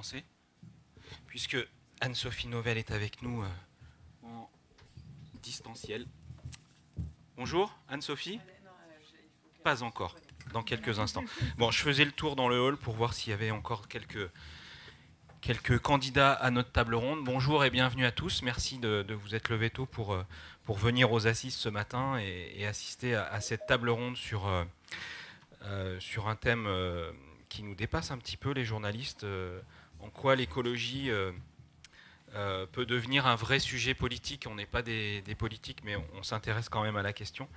commencer, puisque Anne-Sophie Novelle est avec nous en distanciel. Bonjour Anne-Sophie. Pas encore, dans quelques instants. Bon, je faisais le tour dans le hall pour voir s'il y avait encore quelques candidats à notre table ronde. Bonjour et bienvenue à tous. Merci de vous être levés tôt pour venir aux assises ce matin et assister à cette table ronde sur un thème qui nous dépasse un petit peu, les journalistes. En quoi l'écologie peut devenir un vrai sujet politique. On n'est pas des politiques, mais on s'intéresse quand même à la question.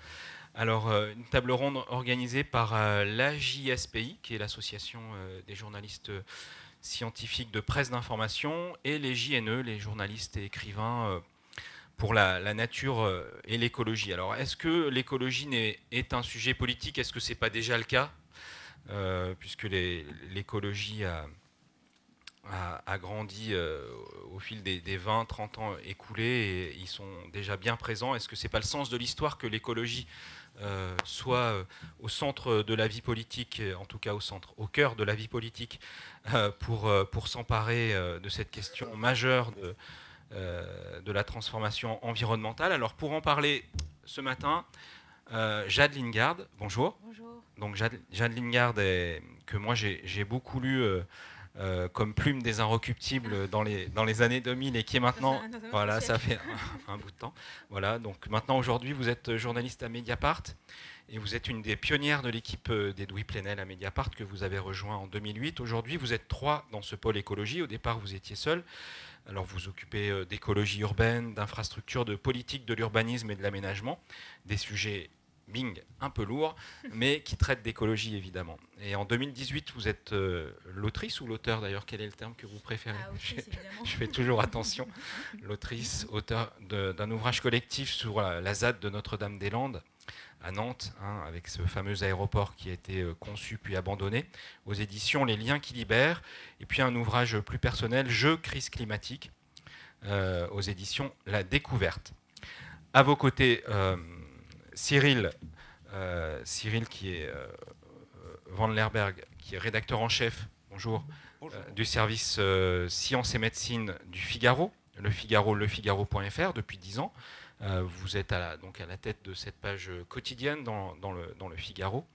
Alors, une table ronde organisée par l'AJSPI, qui est l'association des journalistes scientifiques de presse d'information, et les JNE, les journalistes et écrivains pour la nature et l'écologie. Alors, est-ce que l'écologie est un sujet politique? Est-ce que ce n'est pas déjà le cas, puisque l'écologie a grandi au fil des 20-30 ans écoulés et ils sont déjà bien présents. Est-ce que ce n'est pas le sens de l'histoire que l'écologie soit au centre de la vie politique, en tout cas au cœur de la vie politique, pour s'emparer de cette question majeure de la transformation environnementale? Alors pour en parler ce matin, Jade Lingard, bonjour. Bonjour. Donc Jade Lingard, que moi j'ai beaucoup lu comme plume des Inrecuptibles dans les années 2000 et qui est maintenant, voilà, ça fait un bout de temps. Voilà, donc maintenant aujourd'hui vous êtes journaliste à Mediapart et vous êtes une des pionnières de l'équipe d'Edoui Plenel à Mediapart que vous avez rejoint en 2008. Aujourd'hui vous êtes 3 dans ce pôle écologie. Au départ vous étiez seul. Alors vous vous occupez d'écologie urbaine, d'infrastructure, de politique de l'urbanisme et de l'aménagement, des sujets bing, un peu lourd, mais qui traite d'écologie évidemment. Et en 2018, vous êtes l'autrice ou l'auteur d'ailleurs, quel est le terme que vous préférez? Autrice, évidemment. Je fais toujours attention. L'autrice, auteur d'un ouvrage collectif sur la ZAD de Notre-Dame-des-Landes à Nantes, avec ce fameux aéroport qui a été conçu puis abandonné, aux éditions Les Liens qui libèrent, et puis un ouvrage plus personnel, Jeux, crise climatique, aux éditions La Découverte. À vos côtés, Cyril qui est Van Lerberg, qui est rédacteur en chef, bonjour, du service Sciences et Médecine du Figaro, lefigaro.fr depuis 10 ans. Vous êtes donc à la tête de cette page quotidienne dans le Figaro.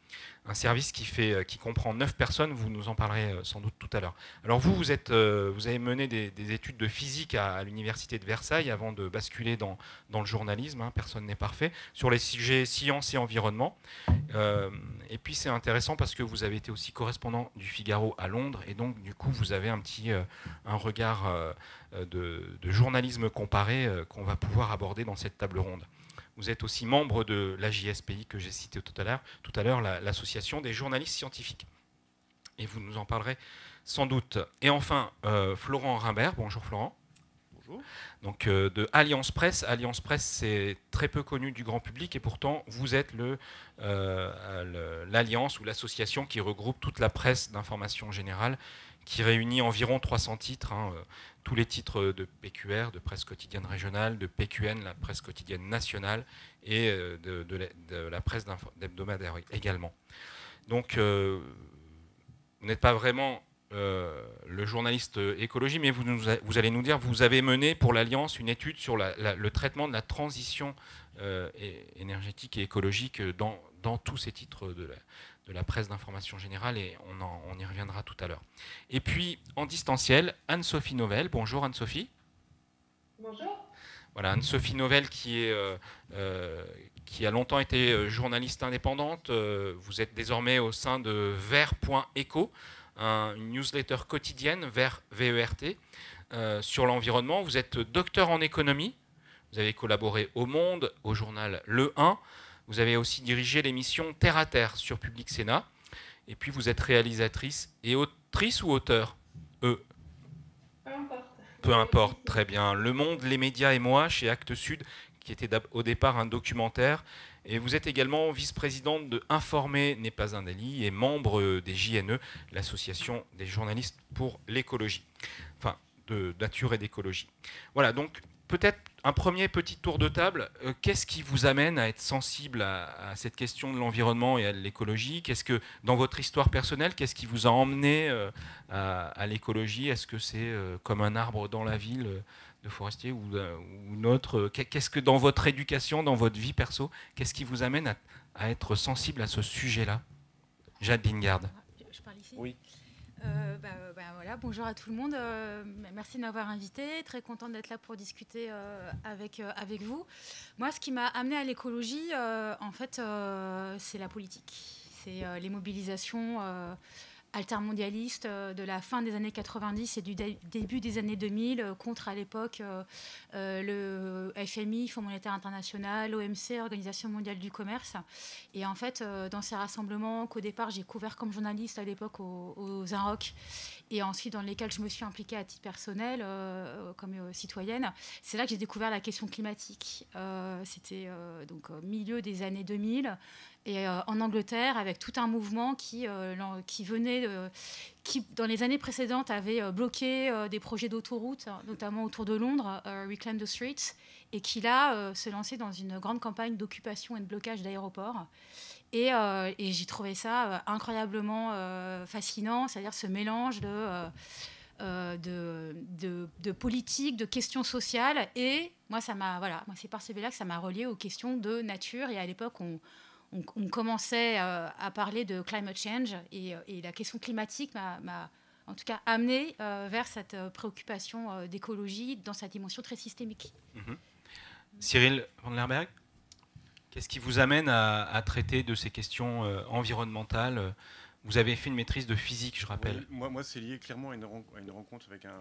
Un service qui comprend 9 personnes, vous nous en parlerez sans doute tout à l'heure. Alors vous avez mené des études de physique à l'université de Versailles avant de basculer dans le journalisme, personne n'est parfait, sur les sujets sciences et environnement. Et puis c'est intéressant parce que vous avez été aussi correspondant du Figaro à Londres, et donc du coup vous avez un regard de journalisme comparé qu'on va pouvoir aborder dans cette table ronde. Vous êtes aussi membre de l'AJSPI que j'ai cité tout à l'heure, l'association des journalistes scientifiques. Et vous nous en parlerez sans doute. Et enfin, Florent Rimbert. Bonjour Florent. Bonjour. Donc de Alliance Presse. Alliance Presse, c'est très peu connu du grand public et pourtant vous êtes l'alliance ou l'association qui regroupe toute la presse d'information générale, qui réunit environ 300 titres, tous les titres de PQR, de presse quotidienne régionale, de PQN, la presse quotidienne nationale, et de la presse d'hebdomadaire également. Donc, vous n'êtes pas vraiment le journaliste écologie, mais vous allez nous dire, vous avez mené pour l'Alliance une étude sur le traitement de la transition énergétique et écologique dans tous ces titres de la presse d'information générale, et on y reviendra tout à l'heure. Et puis, en distanciel, Anne-Sophie Novelle. Bonjour Anne-Sophie. Bonjour. Voilà, Anne-Sophie Novelle qui a longtemps été journaliste indépendante. Vous êtes désormais au sein de Vert.eco, une newsletter quotidienne, VERT, sur l'environnement. Vous êtes docteur en économie. Vous avez collaboré au Monde, au journal Le 1. Vous avez aussi dirigé l'émission Terre à Terre sur Public Sénat. Et puis vous êtes réalisatrice et autrice ou auteur? Peu importe. Peu importe, très bien. Le Monde, les médias et moi, chez Actes Sud, qui était au départ un documentaire. Et vous êtes également vice-présidente de Informer n'est pas un délit et membre des JNE, l'association des journalistes pour l'écologie. Enfin, de nature et d'écologie. Voilà, donc peut-être un premier petit tour de table. Qu'est-ce qui vous amène à être sensible à cette question de l'environnement et à l'écologie? Qu'est-ce que, dans votre histoire personnelle, qu'est-ce qui vous a emmené à l'écologie? Est-ce que c'est comme un arbre dans la ville de Forestier ou une autre? Qu'est-ce que dans votre éducation, dans votre vie perso, qu'est-ce qui vous amène à être sensible à ce sujet-là? Jade Lingard. Je parle ici. Oui. Voilà, bonjour à tout le monde. Merci de m'avoir invité. Très contente d'être là pour discuter avec vous. Moi, ce qui m'a amenée à l'écologie, en fait, c'est la politique. C'est les mobilisations altermondialistes de la fin des années 90 et du début des années 2000 contre, à l'époque, le FMI, Fonds monétaire international, l'OMC, Organisation mondiale du commerce. Et en fait, dans ces rassemblements qu'au départ, j'ai couverts comme journaliste à l'époque aux Inrock, et ensuite dans lesquels je me suis impliquée à titre personnel comme citoyenne, c'est là que j'ai découvert la question climatique. C'était donc au milieu des années 2000, et en Angleterre, avec tout un mouvement qui venait, qui dans les années précédentes avait bloqué des projets d'autoroutes, notamment autour de Londres, Reclaim the Streets, et qui là se lançait dans une grande campagne d'occupation et de blocage d'aéroports. Et j'ai trouvé ça incroyablement fascinant, c'est-à-dire ce mélange de politique, de questions sociales. Et moi, c'est par ce biais-là que ça m'a reliée aux questions de nature. Et à l'époque, on commençait à parler de climate change, et la question climatique m'a en tout cas amenée vers cette préoccupation d'écologie dans sa dimension très systémique. Mm-hmm. Cyril Van Lerberg, qu'est-ce qui vous amène à traiter de ces questions environnementales? Vous avez fait une maîtrise de physique, je rappelle. Oui, moi c'est lié clairement à une rencontre avec un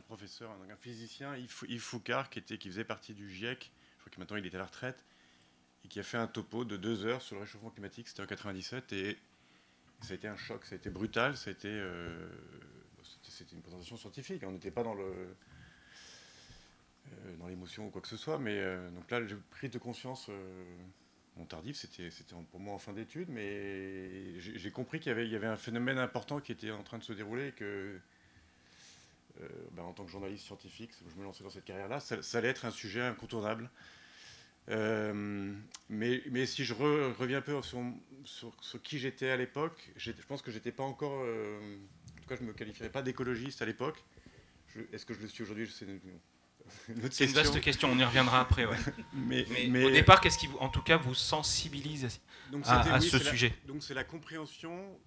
professeur, un physicien, Yves Foucard, qui faisait partie du GIEC, je crois que maintenant il est à la retraite, et qui a fait un topo de 2 heures sur le réchauffement climatique. C'était en 97, et ça a été un choc, ça a été brutal, c'était une présentation scientifique, on n'était pas dans l'émotion ou quoi que ce soit, mais donc là j'ai pris de conscience, tardif, c'était pour moi en fin d'études, mais j'ai compris qu'il y avait un phénomène important qui était en train de se dérouler, et que en tant que journaliste scientifique, je me lançais dans cette carrière-là, ça allait être un sujet incontournable. Mais si je reviens un peu sur qui j'étais à l'époque, je pense que j'étais pas encore, en tout cas je me qualifierais pas d'écologiste à l'époque. Est-ce que je le suis aujourd'hui? C'est une vaste question, on y reviendra après. Ouais. mais au départ, qu'est-ce qui, en tout cas, vous sensibilise à ce sujet? Donc c'est la compréhension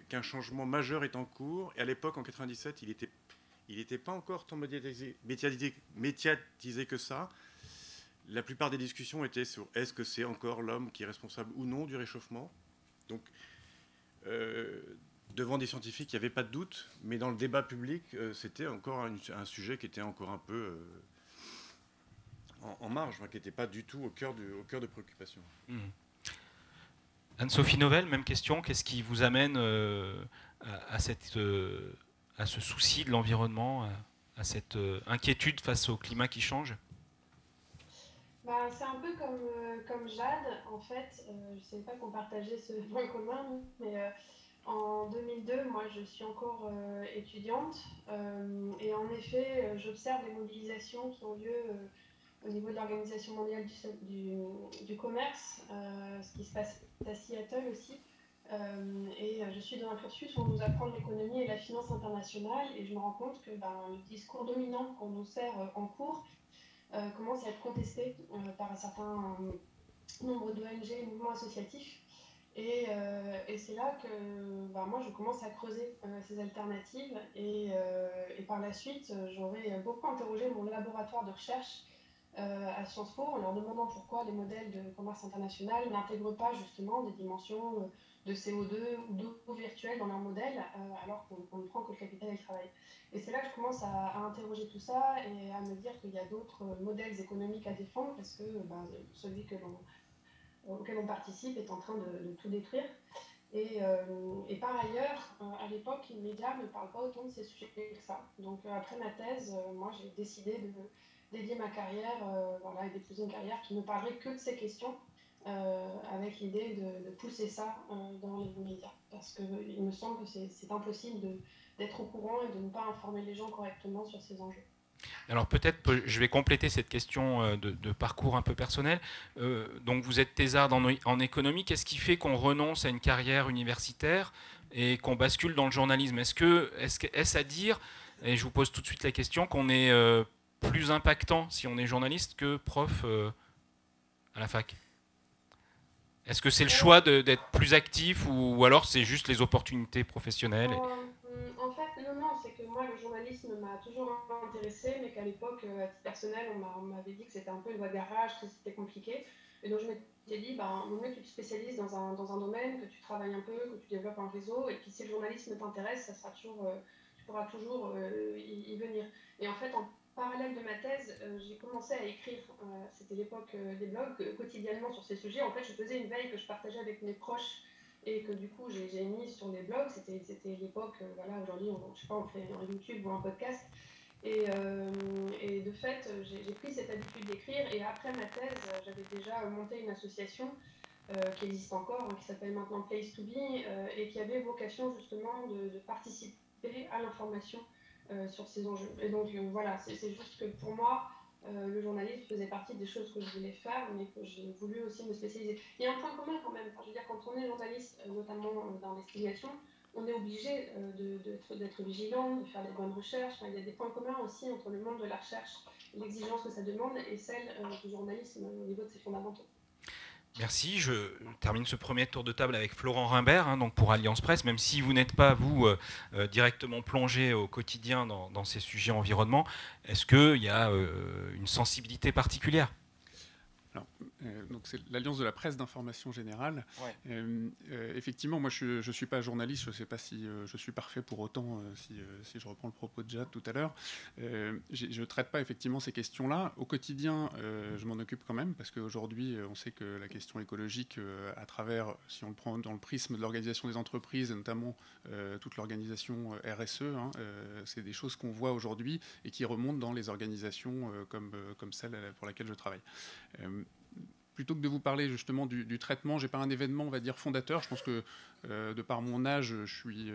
qu'un changement majeur est en cours. Et à l'époque, en 97, il était pas encore tant médiatisé que ça. La plupart des discussions étaient sur est-ce que c'est encore l'homme qui est responsable ou non du réchauffement. Donc, devant des scientifiques, il n'y avait pas de doute, mais dans le débat public, c'était encore un sujet qui était encore un peu en marge, qui n'était pas du tout au cœur de préoccupation. Anne-Sophie Novelle, même question. Qu'est-ce qui vous amène à ce souci de l'environnement, à cette inquiétude face au climat qui change? C'est un peu comme Jade, en fait. Je ne savais pas qu'on partageait ce point commun, mais en 2002, moi, je suis encore étudiante. Et en effet, j'observe les mobilisations qui ont lieu au niveau de l'Organisation mondiale du commerce, ce qui se passe à Seattle aussi. Et je suis dans un cursus où on nous apprend l'économie et la finance internationale, et je me rends compte que le discours dominant qu'on nous sert en cours commence à être contesté par un certain nombre d'ONG et mouvements associatifs. Et c'est là que moi je commence à creuser ces alternatives, et par la suite j'aurais beaucoup interrogé mon laboratoire de recherche à Sciences Po en leur demandant pourquoi les modèles de commerce international n'intègrent pas justement des dimensions de CO2 ou d'eau virtuelle dans leurs modèles, alors qu'on ne prend que le capital et le travail. Et c'est là que je commence à interroger tout ça et à me dire qu'il y a d'autres modèles économiques à défendre, parce que celui auquel on participe est en train de tout détruire. Et par ailleurs, à l'époque, les médias ne parlent pas autant de ces sujets que ça. Donc après ma thèse, moi j'ai décidé de dédier ma carrière, et d'épouser une carrière qui ne parlerait que de ces questions, avec l'idée de pousser ça dans les médias. Parce qu'il me semble que c'est impossible d'être au courant et de ne pas informer les gens correctement sur ces enjeux. Alors peut-être je vais compléter cette question de parcours un peu personnel. Donc vous êtes thésarde en économie. Qu'est-ce qui fait qu'on renonce à une carrière universitaire et qu'on bascule dans le journalisme? Est-ce à dire, et je vous pose tout de suite la question, qu'on est plus impactant si on est journaliste que prof à la fac? Est-ce que c'est le choix d'être plus actif ou alors c'est juste les opportunités professionnelles? En fait, non, c'est que moi, le journalisme m'a toujours intéressé, mais qu'à l'époque, à titre personnel, on m'avait dit que c'était un peu une voie de garage, que c'était compliqué. Et donc, je m'étais dit, vaut mieux que tu te spécialises dans un domaine, que tu travailles un peu, que tu développes un réseau, et puis si le journalisme t'intéresse, ça sera toujours, tu pourras toujours y venir. Et en fait, en parallèle de ma thèse, j'ai commencé à écrire, c'était l'époque des blogs, quotidiennement sur ces sujets. En fait, je faisais une veille que je partageais avec mes proches et que du coup j'ai mis sur les blogs. C'était l'époque, voilà, aujourd'hui je sais pas, on fait un YouTube ou un podcast. Et de fait, j'ai pris cette habitude d'écrire et après ma thèse, j'avais déjà monté une association qui existe encore, hein, qui s'appelle maintenant Place to Be et qui avait vocation justement de participer à l'information sur ces enjeux. Et donc voilà, c'est juste que pour moi, le journalisme faisait partie des choses que je voulais faire, mais que j'ai voulu aussi me spécialiser. Il y a un point commun quand même. Enfin, je veux dire, quand on est journaliste, notamment d'investigation, on est obligé d'être vigilant, de faire des bonnes recherches. Enfin, il y a des points communs aussi entre le monde de la recherche, l'exigence que ça demande, et celle du journalisme au niveau de ses fondamentaux. Merci. Je termine ce premier tour de table avec Florent Rimbert, donc pour Alliance Presse, même si vous n'êtes pas, vous, directement plongé au quotidien dans ces sujets environnement, est-ce qu'il y a une sensibilité particulière? Alors, donc c'est l'Alliance de la presse d'information générale. Ouais. Effectivement, moi je ne suis pas journaliste, je ne sais pas si je suis parfait pour autant, si je reprends le propos de Jade tout à l'heure. Je ne traite pas effectivement ces questions-là. Au quotidien, je m'en occupe quand même, parce qu'aujourd'hui, on sait que la question écologique, à travers, si on le prend dans le prisme de l'organisation des entreprises, et notamment toute l'organisation RSE, c'est des choses qu'on voit aujourd'hui et qui remontent dans les organisations comme celle pour laquelle je travaille. Plutôt que de vous parler justement du traitement, j'ai pas un événement, on va dire, fondateur. Je pense que de par mon âge, j'ai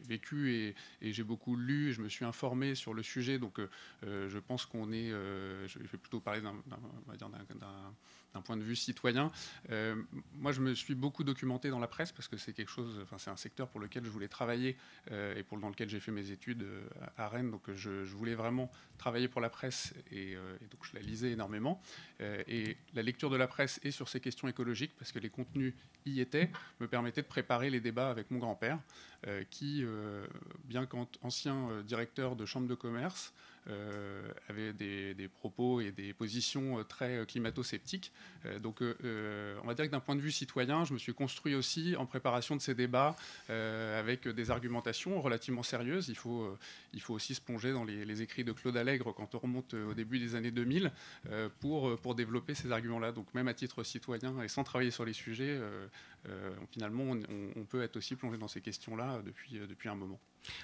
vécu et j'ai beaucoup lu et je me suis informé sur le sujet. Donc je pense qu'on est, je vais plutôt parler d'un point de vue citoyen. Moi, je me suis beaucoup documenté dans la presse parce que c'est quelque chose, enfin c'est un secteur pour lequel je voulais travailler et dans lequel j'ai fait mes études à Rennes. Donc je voulais vraiment travailler pour la presse et donc je la lisais énormément. Et la lecture de la presse et sur ces questions écologiques, parce que les contenus y étaient, me permettait de préparer les débats avec mon grand-père, qui, bien qu'ancien directeur de chambre de commerce, avait des propos et des positions très climato-sceptiques. Donc on va dire que d'un point de vue citoyen, je me suis construit aussi en préparation de ces débats avec des argumentations relativement sérieuses. Il faut aussi se plonger dans les écrits de Claude Allègre quand on remonte au début des années 2000 pour développer ces arguments-là. Donc même à titre citoyen et sans travailler sur les sujets, finalement on peut être aussi plongé dans ces questions-là depuis un moment.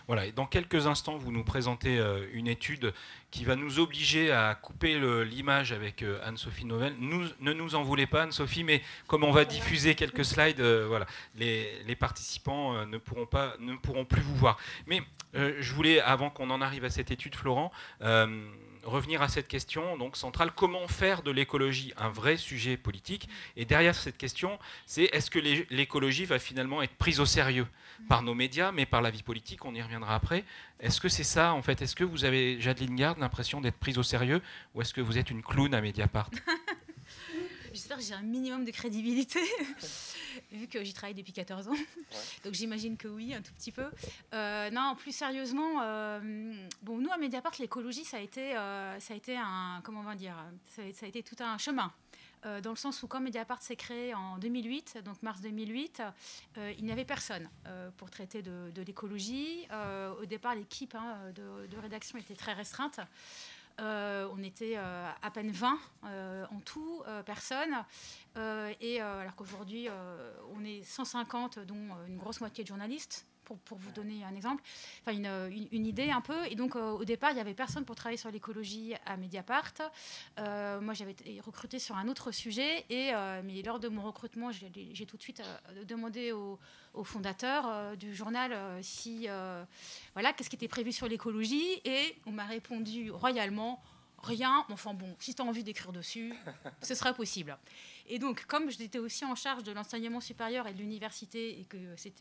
Voilà, et dans quelques instants, vous nous présentez une étude qui va nous obliger à couper l'image avec Anne-Sophie Novelle. Ne nous en voulez pas, Anne-Sophie, mais comme on va diffuser quelques slides, voilà, les participants ne pourront plus vous voir. Mais je voulais, avant qu'on en arrive à cette étude, Florent, revenir à cette question donc centrale, comment faire de l'écologie un vrai sujet politique? Et derrière cette question, c'est est-ce que l'écologie va finalement être prise au sérieux par nos médias, mais par la vie politique, on y reviendra après. Est-ce que c'est ça, en fait? Est-ce que vous avez, Jade Lingard, l'impression d'être prise au sérieux, ou est-ce que vous êtes une clown à Mediapart? J'espère que j'ai un minimum de crédibilité, vu que j'y travaille depuis 14 ans. Ouais. Donc j'imagine que oui, un tout petit peu. Non, plus sérieusement, bon, nous à Mediapart, l'écologie, ça a été un, comment on va dire, ça a été tout un chemin. Dans le sens où quand Mediapart s'est créé en 2008, donc mars 2008, il n'y avait personne pour traiter de l'écologie. Au départ, l'équipe de rédaction était très restreinte. On était à peine 20 en tout, personnes. Alors qu'aujourd'hui, on est 150, dont une grosse moitié de journalistes. pour vous donner un exemple, enfin une idée un peu. Et donc au départ, il n'y avait personne pour travailler sur l'écologie à Mediapart. Moi, j'avais été recrutée sur un autre sujet, mais lors de mon recrutement, j'ai tout de suite demandé au fondateur du journal qu'est-ce qui était prévu sur l'écologie, et on m'a répondu royalement: rien, enfin bon, si tu as envie d'écrire dessus, ce sera possible. Et donc, comme j'étais aussi en charge de l'enseignement supérieur et de l'université, et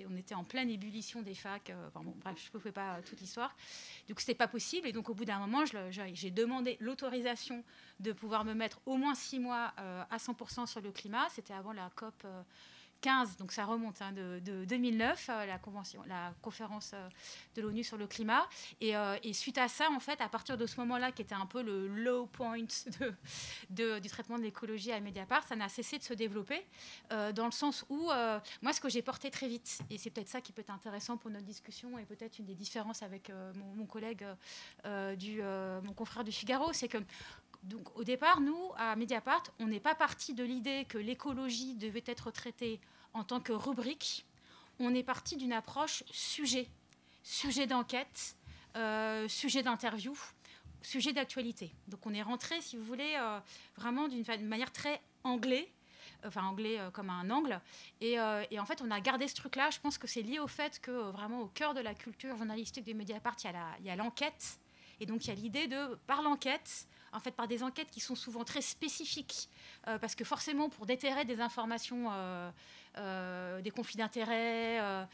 on était en pleine ébullition des facs, bref, je ne fais pas toute l'histoire, donc c'était pas possible. Et donc, au bout d'un moment, j'ai demandé l'autorisation de pouvoir me mettre au moins 6 mois à 100% sur le climat. C'était avant la COP 15, donc ça remonte de 2009, la conférence de l'ONU sur le climat. Et suite à ça, en fait, à partir de ce moment-là, qui était un peu le low point du traitement de l'écologie à Mediapart, ça n'a cessé de se développer, dans le sens où, moi, ce que j'ai porté très vite, et c'est peut-être ça qui peut être intéressant pour notre discussion, et peut-être une des différences avec mon collègue, mon confrère du Figaro, c'est que donc, au départ, nous, à Mediapart, on n'est pas parti de l'idée que l'écologie devait être traitée en tant que rubrique. On est parti d'une approche sujet d'enquête, sujet d'interview, sujet d'actualité. Donc, on est rentré, si vous voulez, vraiment d'une manière très anglais comme un angle. Et en fait, on a gardé ce truc-là. Je pense que c'est lié au fait que, vraiment, au cœur de la culture journalistique de Mediapart, il y a l'enquête. Et donc, il y a l'idée par l'enquête, en fait, par des enquêtes qui sont souvent très spécifiques, parce que forcément, pour déterrer des informations, des conflits d'intérêts,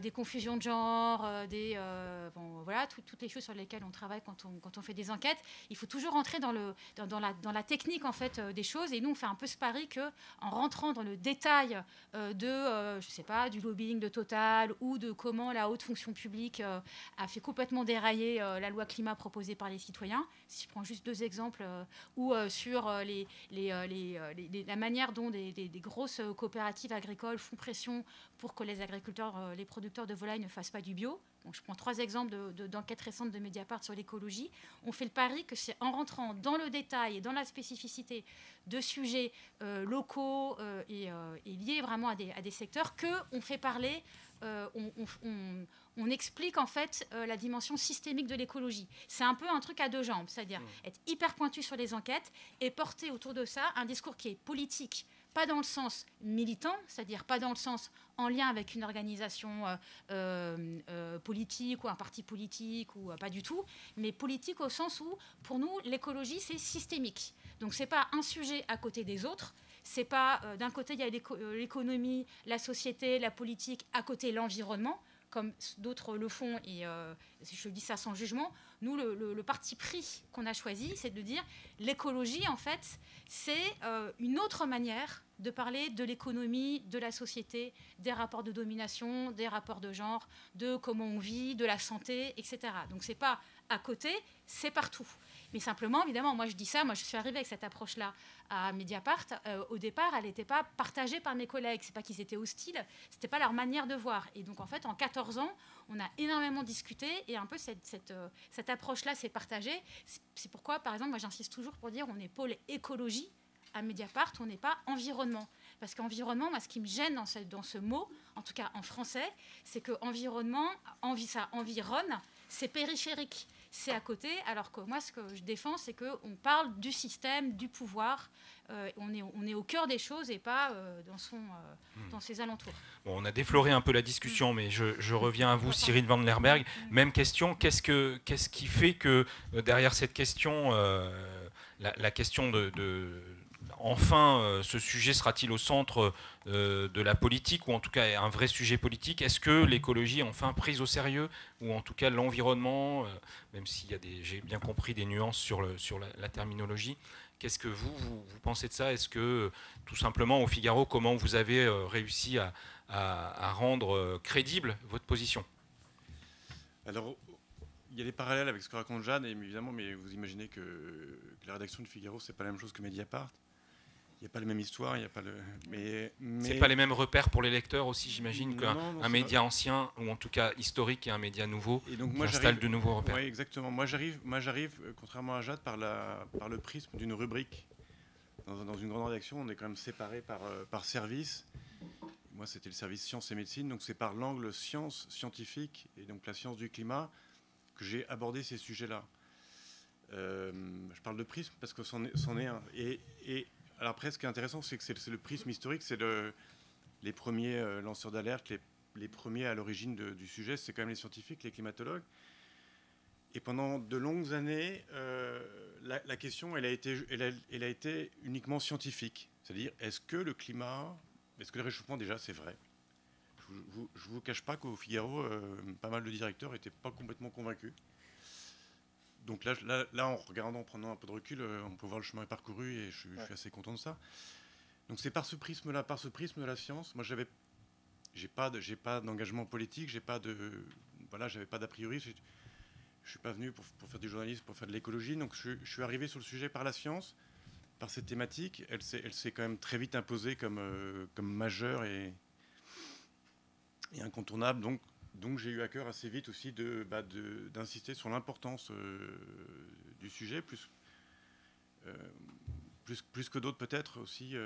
des confusions de genre, toutes les choses sur lesquelles on travaille quand on fait des enquêtes, il faut toujours rentrer dans la technique, en fait, des choses. Et nous, on fait un peu ce pari qu'en rentrant dans le détail du lobbying de Total, ou de comment la haute fonction publique a fait complètement dérailler la loi climat proposée par les citoyens, si je prends juste 2 exemples, ou sur la manière dont des grosses coopératives agricoles font pression pour que les agriculteurs, les producteurs de volailles ne fassent pas du bio. Donc, je prends 3 exemples d'enquêtes récentes de Mediapart sur l'écologie. On fait le pari que c'est en rentrant dans le détail et dans la spécificité de sujets locaux et liés vraiment à des secteurs qu'on fait parler, on explique en fait la dimension systémique de l'écologie. C'est un peu un truc à 2 jambes, c'est-à-dire être hyper pointu sur les enquêtes et porter autour de ça un discours qui est politique, pas dans le sens militant, c'est-à-dire pas dans le sens en lien avec une organisation politique ou un parti politique, ou pas du tout, mais politique au sens où, pour nous, l'écologie, c'est systémique. Donc, ce n'est pas un sujet à côté des autres. C'est pas, d'un côté, il y a l'économie, la société, la politique, à côté, l'environnement, comme d'autres le font, et je dis ça sans jugement. Nous, le parti pris qu'on a choisi, c'est de dire l'écologie, en fait, c'est une autre manière de parler de l'économie, de la société, des rapports de domination, des rapports de genre, de comment on vit, de la santé, etc. Donc, c'est pas à côté, c'est partout. Mais simplement, évidemment, moi je dis ça, moi je suis arrivée avec cette approche-là à Mediapart. Au départ, elle n'était pas partagée par mes collègues. C'est pas qu'ils étaient hostiles, c'était pas leur manière de voir. Et donc en fait, en 14 ans, on a énormément discuté, et un peu cette approche-là s'est partagée. C'est pourquoi, par exemple, moi j'insiste toujours pour dire on est pôle écologie à Mediapart, on n'est pas environnement. Parce qu'environnement, moi ce qui me gêne dans ce mot, en tout cas en français, c'est que environnement, ça environne, c'est périphérique. C'est à côté, alors que moi, ce que je défends, c'est qu'on parle du système, du pouvoir. On est au cœur des choses et pas dans ses alentours. Bon, on a défloré un peu la discussion, mais je reviens à vous, Cyril Van Lerberg. Même question, qu'est-ce qui fait que derrière cette question, la question enfin, ce sujet sera-t-il au centre de la politique, ou en tout cas un vrai sujet politique? Est-ce que l'écologie est enfin prise au sérieux, ou en tout cas l'environnement, même s'il y a j'ai bien compris des nuances sur la terminologie? Qu'est-ce que vous pensez de ça? Est-ce que, tout simplement, au Figaro, comment vous avez réussi à rendre crédible votre position? Alors, il y a des parallèles avec ce que raconte Jade, évidemment, mais vous imaginez que la rédaction du Figaro, c'est pas la même chose que Mediapart. Il n'y a pas la même histoire, il n'y a pas le. C'est pas les mêmes repères pour les lecteurs aussi, j'imagine, qu'un média ancien, ou en tout cas historique, et un média nouveau, et donc, qui installe de nouveaux repères. Oui, exactement. Moi, j'arrive, contrairement à Jade, par le prisme d'une rubrique. Dans une grande rédaction, on est quand même séparés par service. moi, c'était le service sciences et médecine, donc c'est par l'angle science scientifique et donc la science du climat que j'ai abordé ces sujets-là. Je parle de prisme parce que c'en est un. Et alors après, ce qui est intéressant, c'est que c'est le prisme historique, c'est les premiers lanceurs d'alerte, les premiers à l'origine du sujet, c'est quand même les scientifiques, les climatologues. Et pendant de longues années, la question, elle a été uniquement scientifique. C'est-à-dire, est-ce que le réchauffement, déjà, c'est vrai? Je ne vous cache pas qu'au Figaro, pas mal de directeurs n'étaient pas complètement convaincus. Donc là, en regardant, en prenant un peu de recul, on peut voir le chemin parcouru et je suis assez content de ça. Donc c'est par ce prisme-là, par ce prisme de la science, moi j'ai pas d'engagement politique, j'avais pas d'a priori. Je suis pas venu pour faire du journalisme, pour faire de l'écologie. Donc je suis arrivé sur le sujet par la science, par cette thématique. Elle s'est quand même très vite imposée comme majeure et incontournable. Donc j'ai eu à cœur assez vite aussi d'insister sur l'importance du sujet, plus que d'autres peut-être aussi,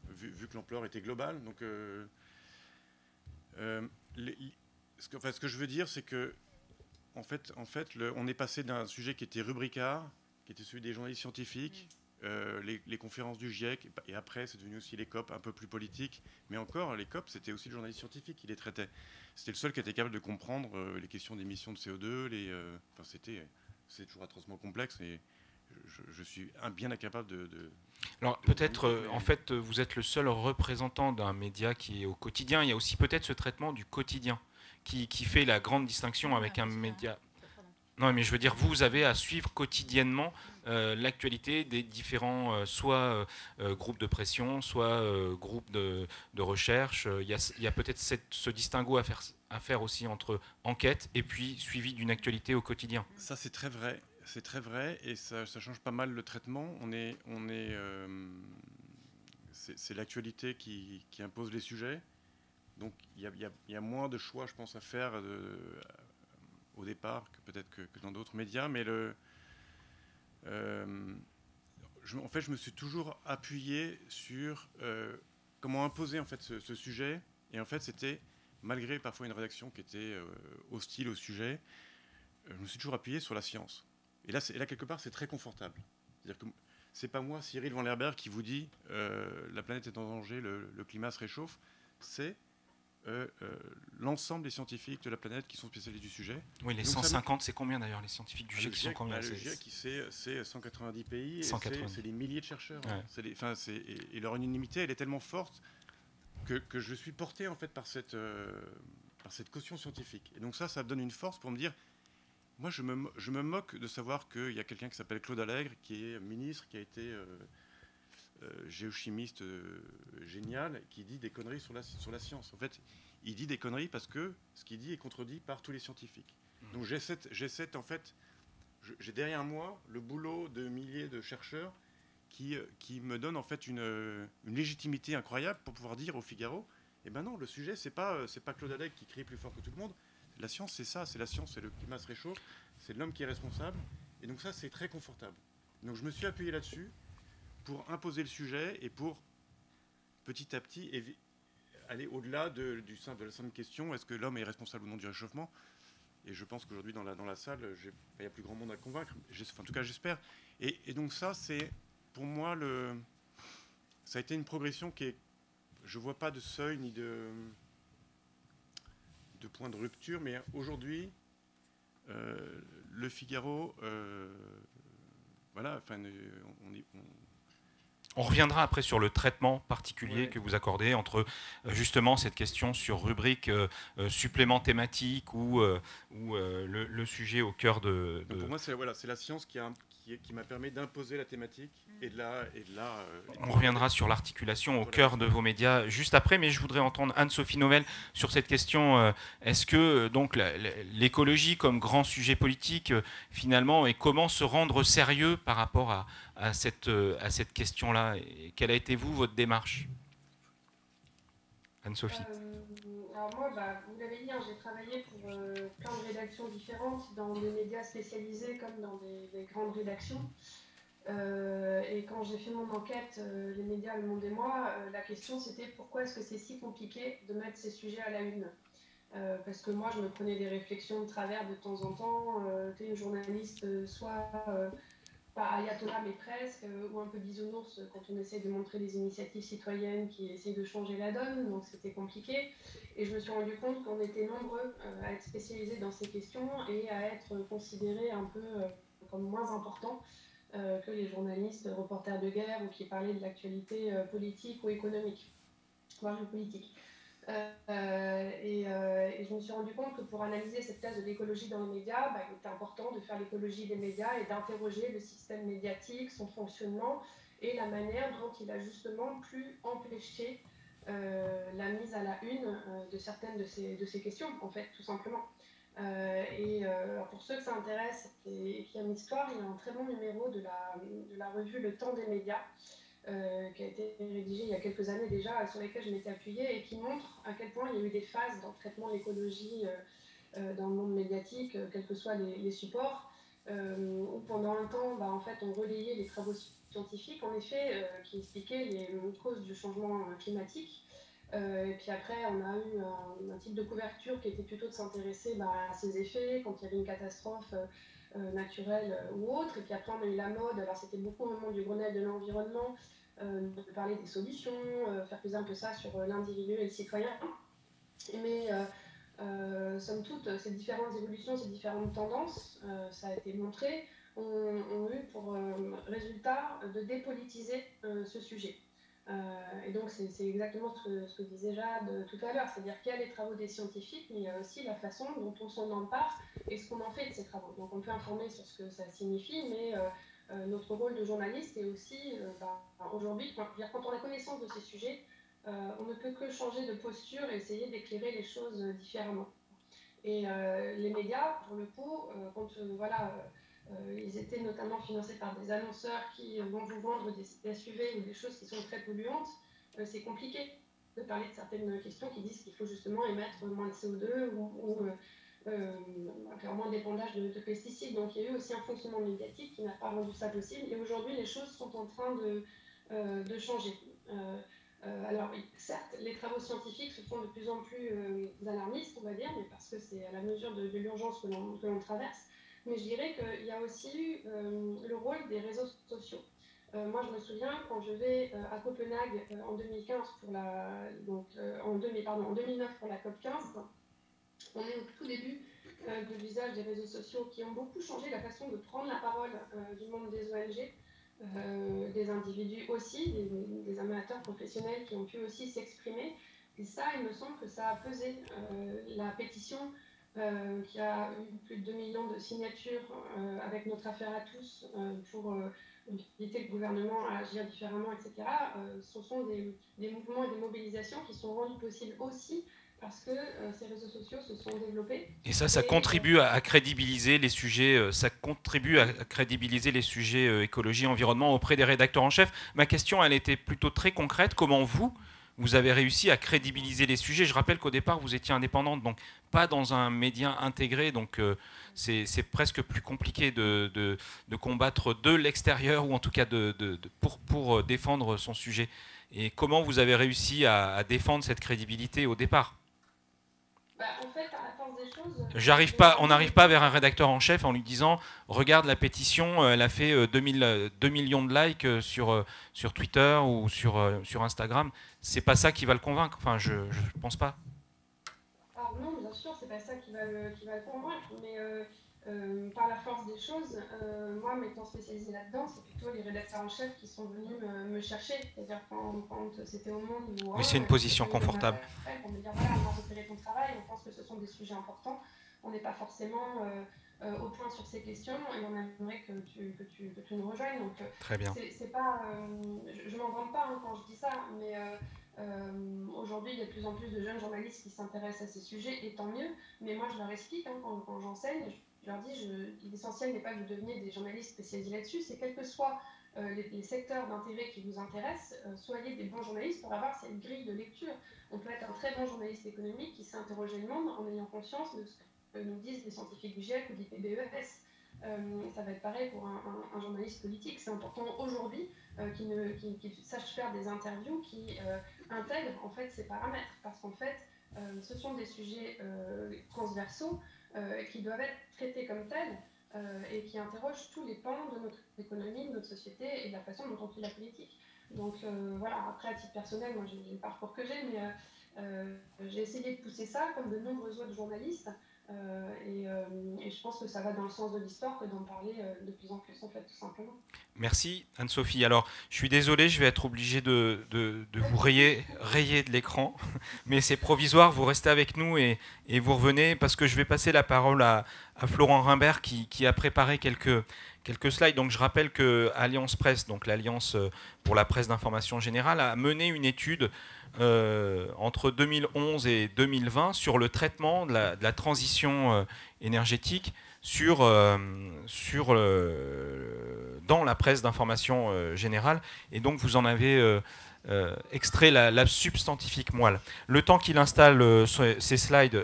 vu que l'ampleur était globale. Donc, ce que je veux dire, c'est que en fait, on est passé d'un sujet qui était rubricard, qui était celui des journalistes scientifiques, les conférences du GIEC, et après c'est devenu aussi les COP un peu plus politiques, mais encore les COP c'était aussi le journaliste scientifique qui les traitait. C'était le seul qui était capable de comprendre les questions d'émissions de CO2, c'est toujours atrocement complexe et je suis bien incapable de... Alors peut-être, en fait, vous êtes le seul représentant d'un média qui est au quotidien. Il y a aussi peut-être ce traitement du quotidien qui fait la grande distinction avec un média. Non, mais je veux dire, vous avez à suivre quotidiennement l'actualité des différents, soit groupes de pression, soit groupes de recherche. Il y a peut-être ce distinguo à faire aussi entre enquête et puis suivi d'une actualité au quotidien. Ça, c'est très vrai. C'est très vrai et ça change pas mal le traitement. C'est l'actualité qui impose les sujets. Donc il y a moins de choix, je pense, à faire au départ que peut-être que dans d'autres médias. Mais en fait, je me suis toujours appuyé sur comment imposer en fait ce sujet. Et en fait, c'était malgré parfois une rédaction qui était hostile au sujet, je me suis toujours appuyé sur la science. Et là quelque part, c'est très confortable. C'est-à-dire que c'est pas moi, Cyril Van Lerberghe, qui vous dit la planète est en danger, le climat se réchauffe. C'est l'ensemble des scientifiques de la planète qui sont spécialistes du sujet. Oui, les 150, c'est combien d'ailleurs les scientifiques du GIEC qui sont combien? Le GIEC, c'est 190 pays, 180. C'est des milliers de chercheurs. Ouais. Et leur unanimité, elle est tellement forte que je suis porté en fait par cette caution scientifique. Et donc ça me donne une force pour me dire, moi je me moque de savoir qu'il y a quelqu'un qui s'appelle Claude Allègre, qui est ministre, qui a été géochimiste génial, qui dit des conneries sur la science. En fait, il dit des conneries parce que ce qu'il dit est contredit par tous les scientifiques. Donc j'ai derrière moi le boulot de milliers de chercheurs qui me donne en fait une légitimité incroyable pour pouvoir dire au Figaro, eh ben non, le sujet c'est pas Claude Allègre qui crie plus fort que tout le monde. La science c'est ça, c'est la science, c'est le climat se réchauffe, c'est l'homme qui est responsable. Et donc ça c'est très confortable. Donc je me suis appuyé là-dessus pour imposer le sujet et pour petit à petit aller au-delà de la simple question, est-ce que l'homme est responsable ou non du réchauffement? Et je pense qu'aujourd'hui dans la salle, il y a plus grand monde à convaincre. En tout cas j'espère. Et donc ça c'est pour moi ça a été une progression qui est, je vois pas de seuil ni de point de rupture, mais aujourd'hui le Figaro, voilà, enfin on reviendra après sur le traitement particulier que vous accordez entre justement cette question sur rubrique supplément thématique ou le sujet au cœur de... Pour moi, c'est la science qui m'a permis d'imposer la thématique et de la on reviendra sur l'articulation au cœur de vos médias juste après, mais je voudrais entendre Anne-Sophie Novelle sur cette question. Est-ce que donc l'écologie comme grand sujet politique finalement, et comment se rendre sérieux par rapport à cette question-là? Et quelle a été votre démarche, Anne-Sophie? Alors moi, vous l'avez dit, j'ai travaillé pour plein de rédactions différentes, dans des médias spécialisés comme dans des grandes rédactions. Et quand j'ai fait mon enquête, les médias, Le Monde et moi, la question c'était pourquoi est-ce que c'est si compliqué de mettre ces sujets à la une? Parce que moi, je me prenais des réflexions de travers de temps en temps. Tu es une journaliste, soit pas ayatollah, mais presque, ou un peu bisounours quand on essaie de montrer des initiatives citoyennes qui essayent de changer la donne. Donc c'était compliqué. Et je me suis rendu compte qu'on était nombreux à être spécialisés dans ces questions et à être considérés un peu comme moins importants que les journalistes reporters de guerre ou qui parlaient de l'actualité politique ou économique, voire politique. Et je me suis rendu compte que pour analyser cette place de l'écologie dans les médias, il était important de faire l'écologie des médias et d'interroger le système médiatique, son fonctionnement et la manière dont il a justement pu empêcher la mise à la une de certaines de ces questions, en fait, tout simplement. Pour ceux que ça intéresse et qui aiment l'histoire, il y a un très bon numéro de la revue Le Temps des médias, qui a été rédigé il y a quelques années déjà, sur lesquelles je m'étais appuyée, et qui montre à quel point il y a eu des phases dans le traitement de l'écologie dans le monde médiatique, quels que soient les supports, où pendant un temps, en fait, on relayait les travaux scientifiques, en effet, qui expliquaient les causes du changement climatique. Et puis après, on a eu un type de couverture qui était plutôt de s'intéresser à ses effets, quand il y avait une catastrophe naturelle ou autre. Et puis après, on a eu la mode, alors c'était beaucoup au moment du Grenelle de l'environnement, de parler des solutions, faire peser un peu ça sur l'individu et le citoyen. Mais somme toute, ces différentes évolutions, ces différentes tendances, ça a été montré, ont eu pour résultat de dépolitiser ce sujet. Et donc c'est exactement ce que disait Jade tout à l'heure, c'est-à-dire qu'il y a les travaux des scientifiques, mais il y a aussi la façon dont on s'en empare et ce qu'on en fait de ces travaux. Donc on peut informer sur ce que ça signifie, mais notre rôle de journaliste est aussi, aujourd'hui, quand on a connaissance de ces sujets, on ne peut que changer de posture et essayer d'éclairer les choses différemment. Et les médias, pour le coup, quand ils étaient notamment financés par des annonceurs qui vont vous vendre des SUV ou des choses qui sont très polluantes, c'est compliqué de parler de certaines questions qui disent qu'il faut justement émettre moins de CO2 ou faire moins d'épandage de pesticides. Donc il y a eu aussi un fonctionnement médiatique qui n'a pas rendu ça possible. Et aujourd'hui, les choses sont en train de changer. Alors, certes, les travaux scientifiques se font de plus en plus alarmistes, on va dire, mais parce que c'est à la mesure de l'urgence que l'on traverse. Mais je dirais qu'il y a aussi eu le rôle des réseaux sociaux. Moi, je me souviens, quand je vais à Copenhague en 2015 en 2009 pour la COP15, on est au tout début de l'usage des réseaux sociaux qui ont beaucoup changé la façon de prendre la parole du monde des ONG. Des individus aussi, des amateurs professionnels qui ont pu aussi s'exprimer. Et ça, il me semble que ça a pesé. La pétition qui a eu plus de 2 millions de signatures avec notre affaire à tous pour inviter le gouvernement à agir différemment, etc. Ce sont des mouvements et des mobilisations qui sont rendus possibles aussi parce que ces réseaux sociaux se sont développés. Et ça contribue à crédibiliser les sujets, écologie, environnement auprès des rédacteurs en chef. Ma question, elle était plutôt très concrète. Comment vous avez réussi à crédibiliser les sujets? Je rappelle qu'au départ, vous étiez indépendante, donc pas dans un média intégré, donc c'est presque plus compliqué de combattre de l'extérieur, ou en tout cas pour défendre son sujet. Et comment vous avez réussi à défendre cette crédibilité au départ? En fait, à la force des choses... On n'arrive pas vers un rédacteur en chef en lui disant « Regarde la pétition, elle a fait 2 millions de likes sur Twitter ou sur Instagram. » C'est pas ça qui va le convaincre. Enfin, je pense pas. Alors non, bien sûr, c'est pas ça qui va le convaincre, mais par la force des choses, moi, m'étant spécialisée là-dedans, c'est plutôt les rédacteurs en chef qui sont venus me chercher. C'est-à-dire quand c'était au Monde ou... Oui, c'est une position confortable. Pour me dire, voilà, on a repéré ton travail, on pense que ce sont des sujets importants, on n'est pas forcément au point sur ces questions et on aimerait que tu nous rejoignes. Donc, très bien. C'est pas, je m'en vante pas quand je dis ça, mais aujourd'hui, il y a de plus en plus de jeunes journalistes qui s'intéressent à ces sujets, et tant mieux. Mais moi, je leur explique, quand j'enseigne, je leur dis, l'essentiel n'est pas que vous deveniez des journalistes spécialisés là-dessus, c'est quels que soient les secteurs d'intérêt qui vous intéressent, soyez des bons journalistes pour avoir cette grille de lecture. On peut être un très bon journaliste économique qui sait interroger le monde en ayant conscience de ce que nous disent les scientifiques du GIEC ou du IPBES. Ça va être pareil pour un journaliste politique. C'est important aujourd'hui qu'il sache faire des interviews qui intègrent en fait ces paramètres, parce qu'en fait, ce sont des sujets transversaux qui doivent être traités comme tels et qui interrogent tous les pans de notre économie, de notre société et de la façon dont on fait la politique. Donc voilà, après à titre personnel, moi j'ai le parcours que j'ai, mais j'ai essayé de pousser ça comme de nombreux autres journalistes. Et je pense que ça va dans le sens de l'histoire que d'en parler de plus en plus, en fait, tout simplement. Merci Anne-Sophie. Alors, je suis désolé, je vais être obligé de vous rayer de l'écran, mais c'est provisoire, vous restez avec nous et vous revenez, parce que je vais passer la parole à Florent Rimbert qui a préparé quelques slides. Donc, je rappelle que Alliance Presse, donc l'Alliance pour la presse d'information générale, a mené une étude entre 2011 et 2020 sur le traitement de la transition énergétique dans la presse d'information générale. Et donc, vous en avez extrait la substantifique moelle. Le temps qu'il installe ces slides,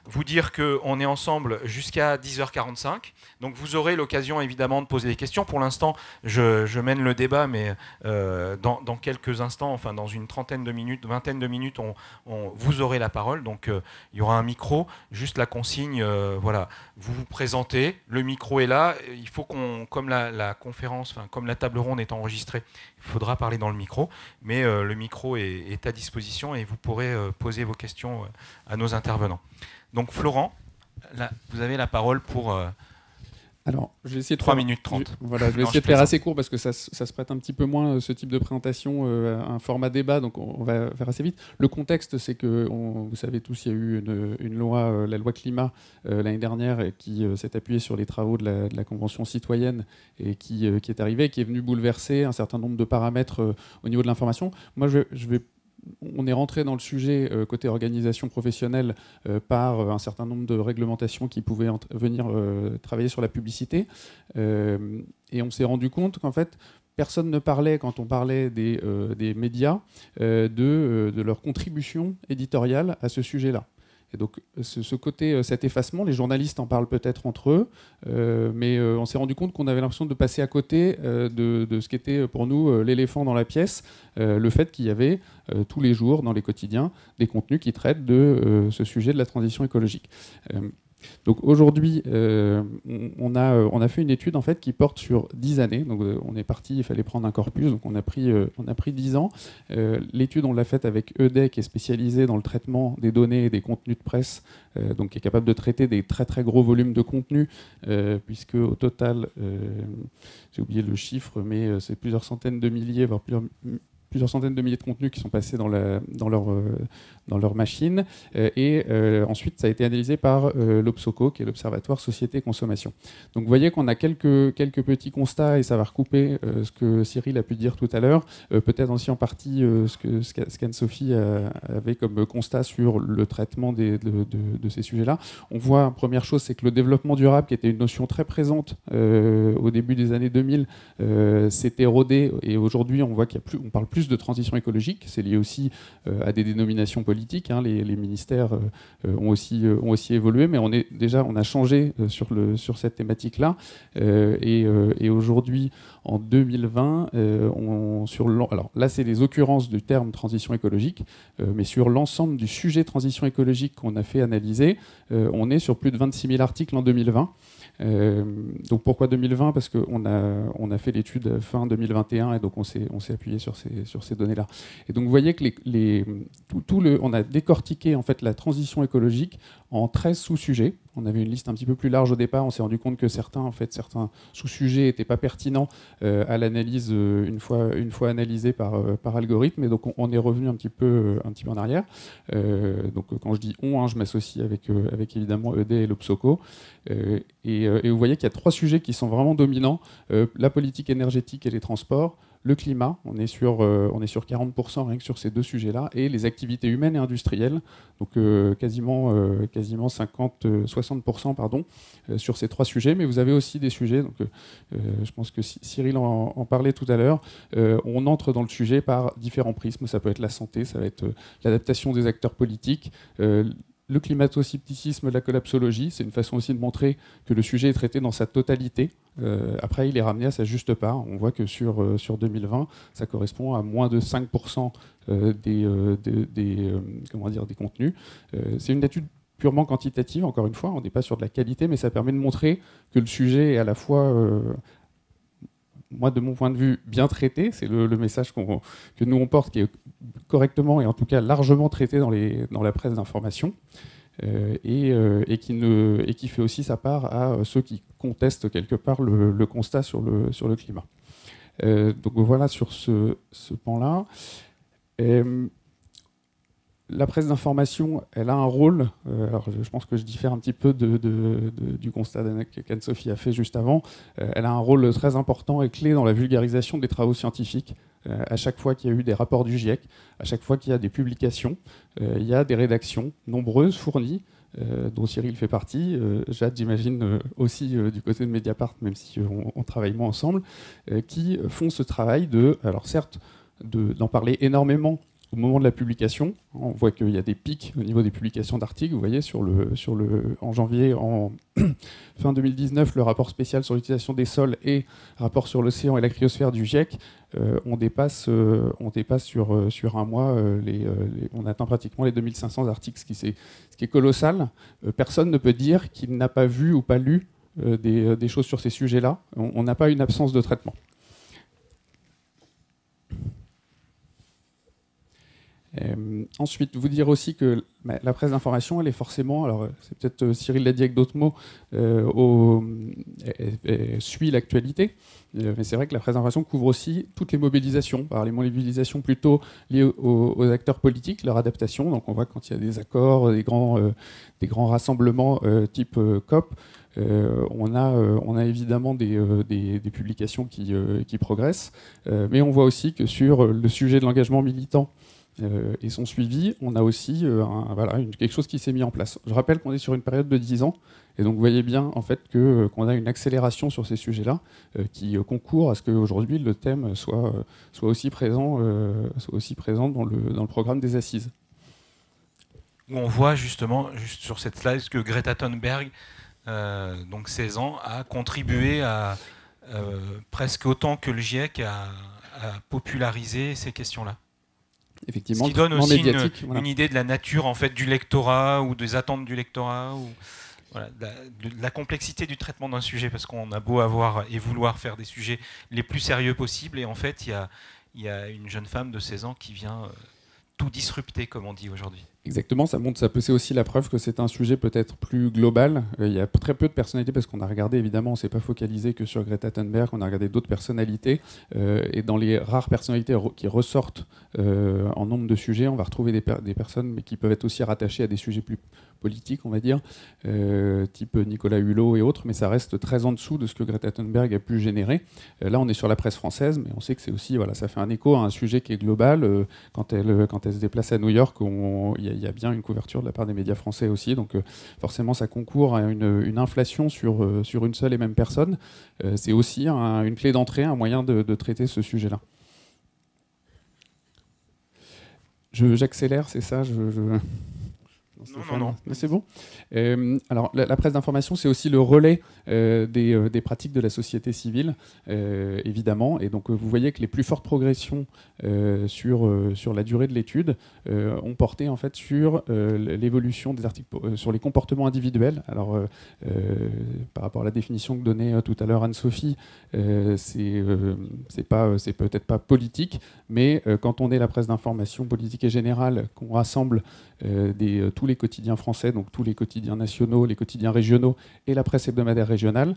vous dire qu'on est ensemble jusqu'à 10h45. Donc vous aurez l'occasion évidemment de poser des questions. Pour l'instant, je mène le débat, mais dans quelques instants, enfin dans une trentaine de minutes, vingtaine de minutes, vous aurez la parole. Donc il y aura un micro, juste la consigne, voilà, vous vous présentez, le micro est là. Il faut comme la conférence, enfin comme la table ronde est enregistrée, il faudra parler dans le micro, mais le micro est à disposition et vous pourrez poser vos questions à nos intervenants. Donc Florent, là, vous avez la parole pour... Alors, je vais essayer de 3 minutes 30. Voilà, je vais essayer de faire assez court parce que ça se prête un petit peu moins, ce type de présentation, à un format débat, donc on va faire assez vite. Le contexte, c'est que, vous savez tous, il y a eu une loi, la loi climat, l'année dernière, qui s'est appuyée sur les travaux de la Convention citoyenne et qui est arrivée, qui est venue bouleverser un certain nombre de paramètres au niveau de l'information. Moi, on est rentré dans le sujet côté organisation professionnelle par un certain nombre de réglementations qui pouvaient venir travailler sur la publicité. Et on s'est rendu compte qu'en fait, personne ne parlait, quand on parlait des médias, de leur contribution éditoriale à ce sujet-là. Et donc ce côté, cet effacement, les journalistes en parlent peut-être entre eux, mais on s'est rendu compte qu'on avait l'impression de passer à côté de ce qui était pour nous l'éléphant dans la pièce, le fait qu'il y avait tous les jours dans les quotidiens des contenus qui traitent de ce sujet de la transition écologique. Donc aujourd'hui, on a fait une étude en fait qui porte sur 10 années. Donc on est parti, il fallait prendre un corpus, donc on a pris 10 ans. L'étude, on l'a faite avec EDEC, qui est spécialisé dans le traitement des données et des contenus de presse, donc qui est capable de traiter des très très gros volumes de contenu, puisque au total, j'ai oublié le chiffre, mais c'est plusieurs centaines de milliers, voire plusieurs centaines de milliers de contenus qui sont passés dans leur machine. Et ensuite, ça a été analysé par l'Obsoco, qui est l'Observatoire Société et Consommation. Donc vous voyez qu'on a quelques petits constats, et ça va recouper ce que Cyril a pu dire tout à l'heure, peut-être aussi en partie ce qu'Anne-Sophie avait comme constat sur le traitement de ces sujets-là. On voit, première chose, c'est que le développement durable, qui était une notion très présente au début des années 2000, s'est érodé, et aujourd'hui, on voit on parle plus de transition écologique. C'est lié aussi à des dénominations politiques. Hein. Les ministères ont aussi évolué, mais on a changé sur cette thématique-là. Et aujourd'hui, en 2020, alors là, c'est les occurrences du terme transition écologique, mais sur l'ensemble du sujet transition écologique qu'on a fait analyser, on est sur plus de 26 000 articles en 2020. Donc pourquoi 2020 ? Parce qu'on a fait l'étude fin 2021 et donc on s'est appuyé sur ces données-là. Et donc vous voyez que on a décortiqué en fait la transition écologique en 13 sous-sujets. On avait une liste un petit peu plus large au départ. On s'est rendu compte que certains sous-sujets n'étaient pas pertinents à l'analyse une fois analysés par algorithme. Et donc on est revenu un petit peu en arrière. Donc quand je dis on, je m'associe avec évidemment ED et l'Obsoco. Et vous voyez qu'il y a 3 sujets qui sont vraiment dominants. La politique énergétique et les transports, le climat, on est sur 40% rien que sur ces 2 sujets-là, et les activités humaines et industrielles, donc quasiment 60% pardon, sur ces 3 sujets. Mais vous avez aussi des sujets, donc, je pense que Cyril en parlait tout à l'heure, on entre dans le sujet par différents prismes. Ça peut être la santé, ça va être l'adaptation des acteurs politiques, le climato-scepticisme, la collapsologie. C'est une façon aussi de montrer que le sujet est traité dans sa totalité. Après, il est ramené à sa juste part. On voit que sur 2020, ça correspond à moins de 5% des contenus. C'est une étude purement quantitative, encore une fois. On n'est pas sur de la qualité, mais ça permet de montrer que le sujet est à la fois... moi, de mon point de vue, bien traité, c'est le message que nous on porte, qui est correctement et en tout cas largement traité dans la presse d'information, et qui fait aussi sa part à ceux qui contestent quelque part le constat sur le climat. Donc voilà sur ce pan-là. La presse d'information, elle a un rôle, alors je pense que je diffère un petit peu du constat qu'Anne-Sophie a fait juste avant, elle a un rôle très important et clé dans la vulgarisation des travaux scientifiques. À chaque fois qu'il y a eu des rapports du GIEC, à chaque fois qu'il y a des publications, il y a des rédactions nombreuses, fournies, dont Cyril fait partie, Jade j'imagine aussi du côté de Mediapart, même si on travaille moins ensemble, qui font ce travail alors certes, d'en parler énormément au moment de la publication. On voit qu'il y a des pics au niveau des publications d'articles. Vous voyez, en janvier, fin 2019, le rapport spécial sur l'utilisation des sols et rapport sur l'océan et la cryosphère du GIEC, on dépasse sur un mois, on atteint pratiquement les 2500 articles, ce qui est colossal. Personne ne peut dire qu'il n'a pas vu ou pas lu des choses sur ces sujets-là. On n'a pas une absence de traitement. Ensuite, vous dire aussi que la presse d'information, elle est forcément, alors c'est peut-être Cyril l'a dit avec d'autres mots, elle suit l'actualité, mais c'est vrai que la presse d'information couvre aussi toutes les mobilisations, alors les mobilisations plutôt liées aux acteurs politiques, leur adaptation. Donc on voit quand il y a des accords, des grands rassemblements type COP, on a évidemment des publications qui progressent, mais on voit aussi que sur le sujet de l'engagement militant et son suivi, on a aussi quelque chose qui s'est mis en place. Je rappelle qu'on est sur une période de 10 ans, et donc vous voyez bien en fait qu'on a une accélération sur ces sujets-là qui concourt à ce qu'aujourd'hui le thème soit aussi présent dans le programme des assises. Où on voit justement, juste sur cette slide, que Greta Thunberg, donc 16 ans, a contribué à presque autant que le GIEC à populariser ces queses-là. Effectivement, ce qui donne aussi voilà, une idée de la nature en fait, du lectorat ou des attentes du lectorat, ou voilà, de la complexité du traitement d'un sujet, parce qu'on a beau avoir et vouloir faire des sujets les plus sérieux possibles, et en fait il y a une jeune femme de 16 ans qui vient tout disrupter, comme on dit aujourd'hui. Exactement, c'est aussi la preuve que c'est un sujet peut-être plus global. Il y a très peu de personnalités, parce qu'on a regardé, évidemment, on ne s'est pas focalisé que sur Greta Thunberg, on a regardé d'autres personnalités, et dans les rares personnalités qui ressortent en nombre de sujets, on va retrouver des personnes mais qui peuvent être aussi rattachées à des sujets plus politiques, on va dire, type Nicolas Hulot et autres, mais ça reste très en dessous de ce que Greta Thunberg a pu générer. Là, on est sur la presse française, mais on sait que c'est aussi, voilà, ça fait un écho à un sujet qui est global. Quand elle se déplace à New York, il y a bien une couverture de la part des médias français aussi, donc forcément ça concourt à une inflation sur une seule et même personne. C'est aussi une clé d'entrée, un moyen de traiter ce sujet-là. J'accélère, c'est ça Non. Mais c'est bon. Alors, la presse d'information, c'est aussi le relais des pratiques de la société civile, évidemment. Et donc, vous voyez que les plus fortes progressions sur la durée de l'étude ont porté en fait sur l'évolution des articles, sur les comportements individuels. Alors, par rapport à la définition que donnait tout à l'heure Anne-Sophie, c'est peut-être pas politique, mais quand on est la presse d'information politique et générale, qu'on rassemble tous les quotidiens français, donc tous les quotidiens nationaux, les quotidiens régionaux et la presse hebdomadaire régionale,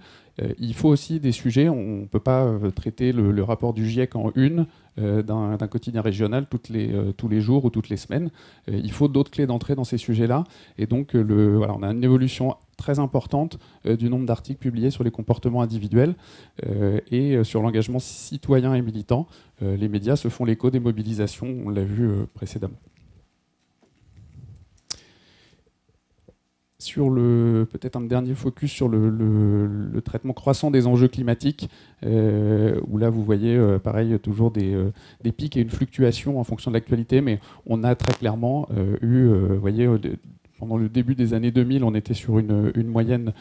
il faut aussi des sujets. On ne peut pas traiter le rapport du GIEC en une d'un quotidien régional tous les jours ou toutes les semaines. Il faut d'autres clés d'entrée dans ces sujets-là. Et donc, on a une évolution très importante du nombre d'articles publiés sur les comportements individuels et sur l'engagement citoyen et militant. Les médias se font l'écho des mobilisations, on l'a vu précédemment. Sur peut-être un dernier focus sur le traitement croissant des enjeux climatiques, où là vous voyez pareil toujours des pics et une fluctuation en fonction de l'actualité, mais on a très clairement eu, vous voyez, pendant le début des années 2000, on était sur une moyenne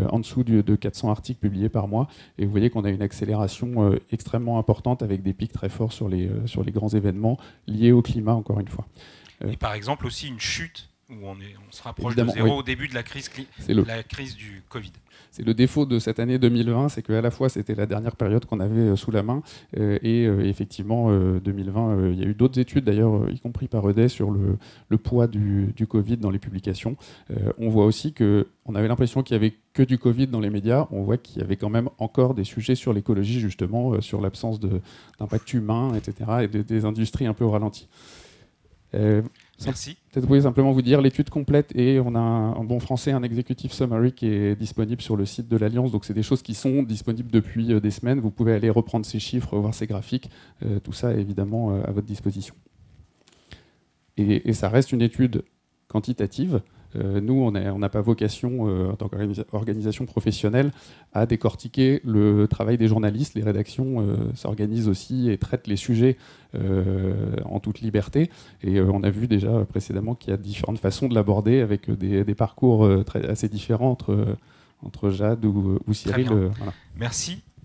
en dessous de 400 articles publiés par mois. Et vous voyez qu'on a une accélération extrêmement importante avec des pics très forts sur les grands événements liés au climat, encore une fois. Et par exemple aussi une chute où on se rapproche Évidemment, de zéro oui. au début de la crise du Covid. C'est le défaut de cette année 2020, c'est qu'à la fois c'était la dernière période qu'on avait sous la main et effectivement 2020, il y a eu d'autres études d'ailleurs, y compris par EDES, sur le poids du Covid dans les publications. On voit aussi qu'on avait l'impression qu'il n'y avait que du Covid dans les médias, on voit qu'il y avait quand même encore des sujets sur l'écologie justement, sur l'absence d'impact humain, etc. et des industries un peu au ralenti. Merci. Peut-être vous pouvez simplement vous dire l'étude complète et on a en bon français un executive summary qui est disponible sur le site de l'Alliance. Donc c'est des choses qui sont disponibles depuis des semaines. Vous pouvez aller reprendre ces chiffres, voir ces graphiques. Tout ça est évidemment à votre disposition. Et ça reste une étude quantitative. Nous, on n'a pas vocation, en tant qu'organisation professionnelle, à décortiquer le travail des journalistes. Les rédactions s'organisent aussi et traitent les sujets en toute liberté. Et on a vu déjà précédemment qu'il y a différentes façons de l'aborder avec des parcours assez différents entre Jade ou Cyril. Voilà.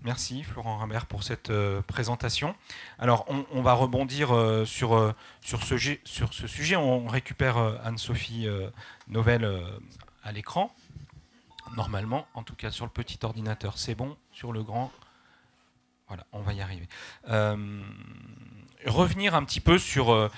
Merci Florent Rimbert pour cette présentation. Alors on va rebondir sur ce sujet. On récupère Anne-Sophie Novelle à l'écran. Normalement, en tout cas sur le petit ordinateur, c'est bon. Sur le grand, voilà, on va y arriver. Revenir un petit peu sur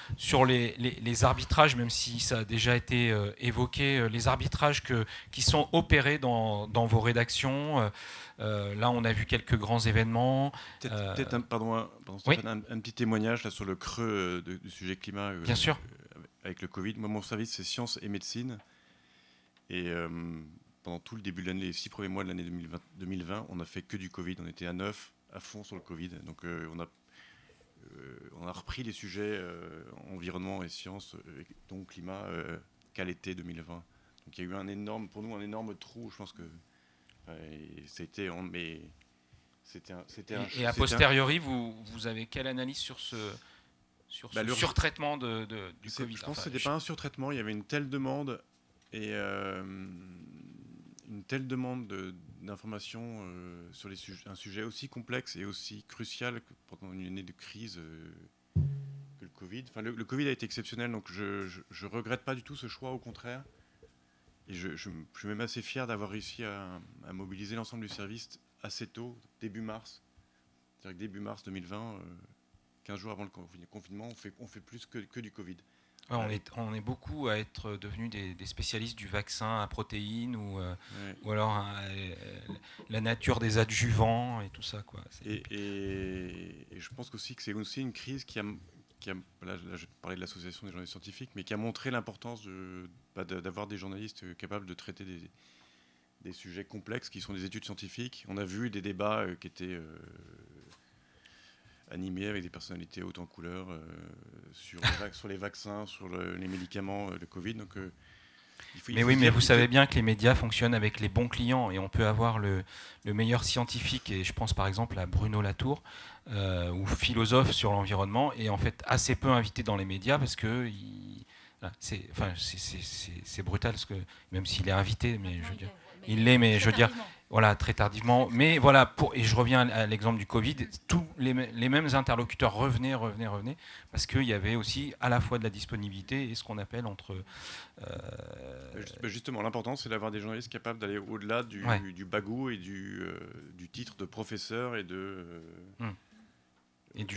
les arbitrages, même si ça a déjà été évoqué, les arbitrages qui sont opérés dans vos rédactions. Là, on a vu quelques grands événements. Peut-être un petit témoignage là, sur le creux du sujet climat. Bien sûr. Avec le Covid. Moi, mon service, c'est sciences et médecine. Et pendant tout le début de l'année, les 6 premiers mois de l'année 2020, on n'a fait que du Covid. On était à 9, à fond sur le Covid. Donc, on a repris les sujets environnement et sciences, donc climat, qu'à l'été 2020. Donc, il y a eu pour nous un énorme trou. Je pense que c'était et a posteriori, vous avez quelle analyse sur ce surtraitement du Covid? Je pense que ce n'était pas un surtraitement, il y avait une telle demande et une telle demande d'informations sur un sujet aussi complexe et aussi crucial que pendant une année de crise que le Covid. Enfin, le Covid a été exceptionnel, donc je ne regrette pas du tout ce choix, au contraire. Et je suis même assez fier d'avoir réussi à mobiliser l'ensemble du service assez tôt, début mars. C'est-à-dire que début mars 2020, 15 jours avant le confinement, on fait plus que du Covid. Ouais, on est beaucoup à être devenus des spécialistes du vaccin à protéines ou alors la nature des adjuvants et tout ça, quoi. Et je pense aussi que c'est aussi une crise qui a là, je parlais de l'association des journalistes scientifiques, mais qui a montré l'importance d'avoir des journalistes capables de traiter des sujets complexes qui sont des études scientifiques. On a vu des débats qui étaient animés avec des personnalités hautes en couleur sur les vaccins, sur les médicaments, le Covid. Donc, mais vous savez bien que les médias fonctionnent avec les bons clients et on peut avoir le meilleur scientifique, et je pense par exemple à Bruno Latour, ou philosophe sur l'environnement, et en fait assez peu invité dans les médias parce que c'est brutal, parce que même s'il est invité, mais je veux dire, il l'est, mais je veux dire, voilà, très tardivement. Mais voilà, et je reviens à l'exemple du Covid, tous les mêmes interlocuteurs revenaient, parce qu'il y avait aussi à la fois de la disponibilité et ce qu'on appelle entre... Justement, l'important, c'est d'avoir des journalistes capables d'aller au-delà du bagou et du titre de professeur et du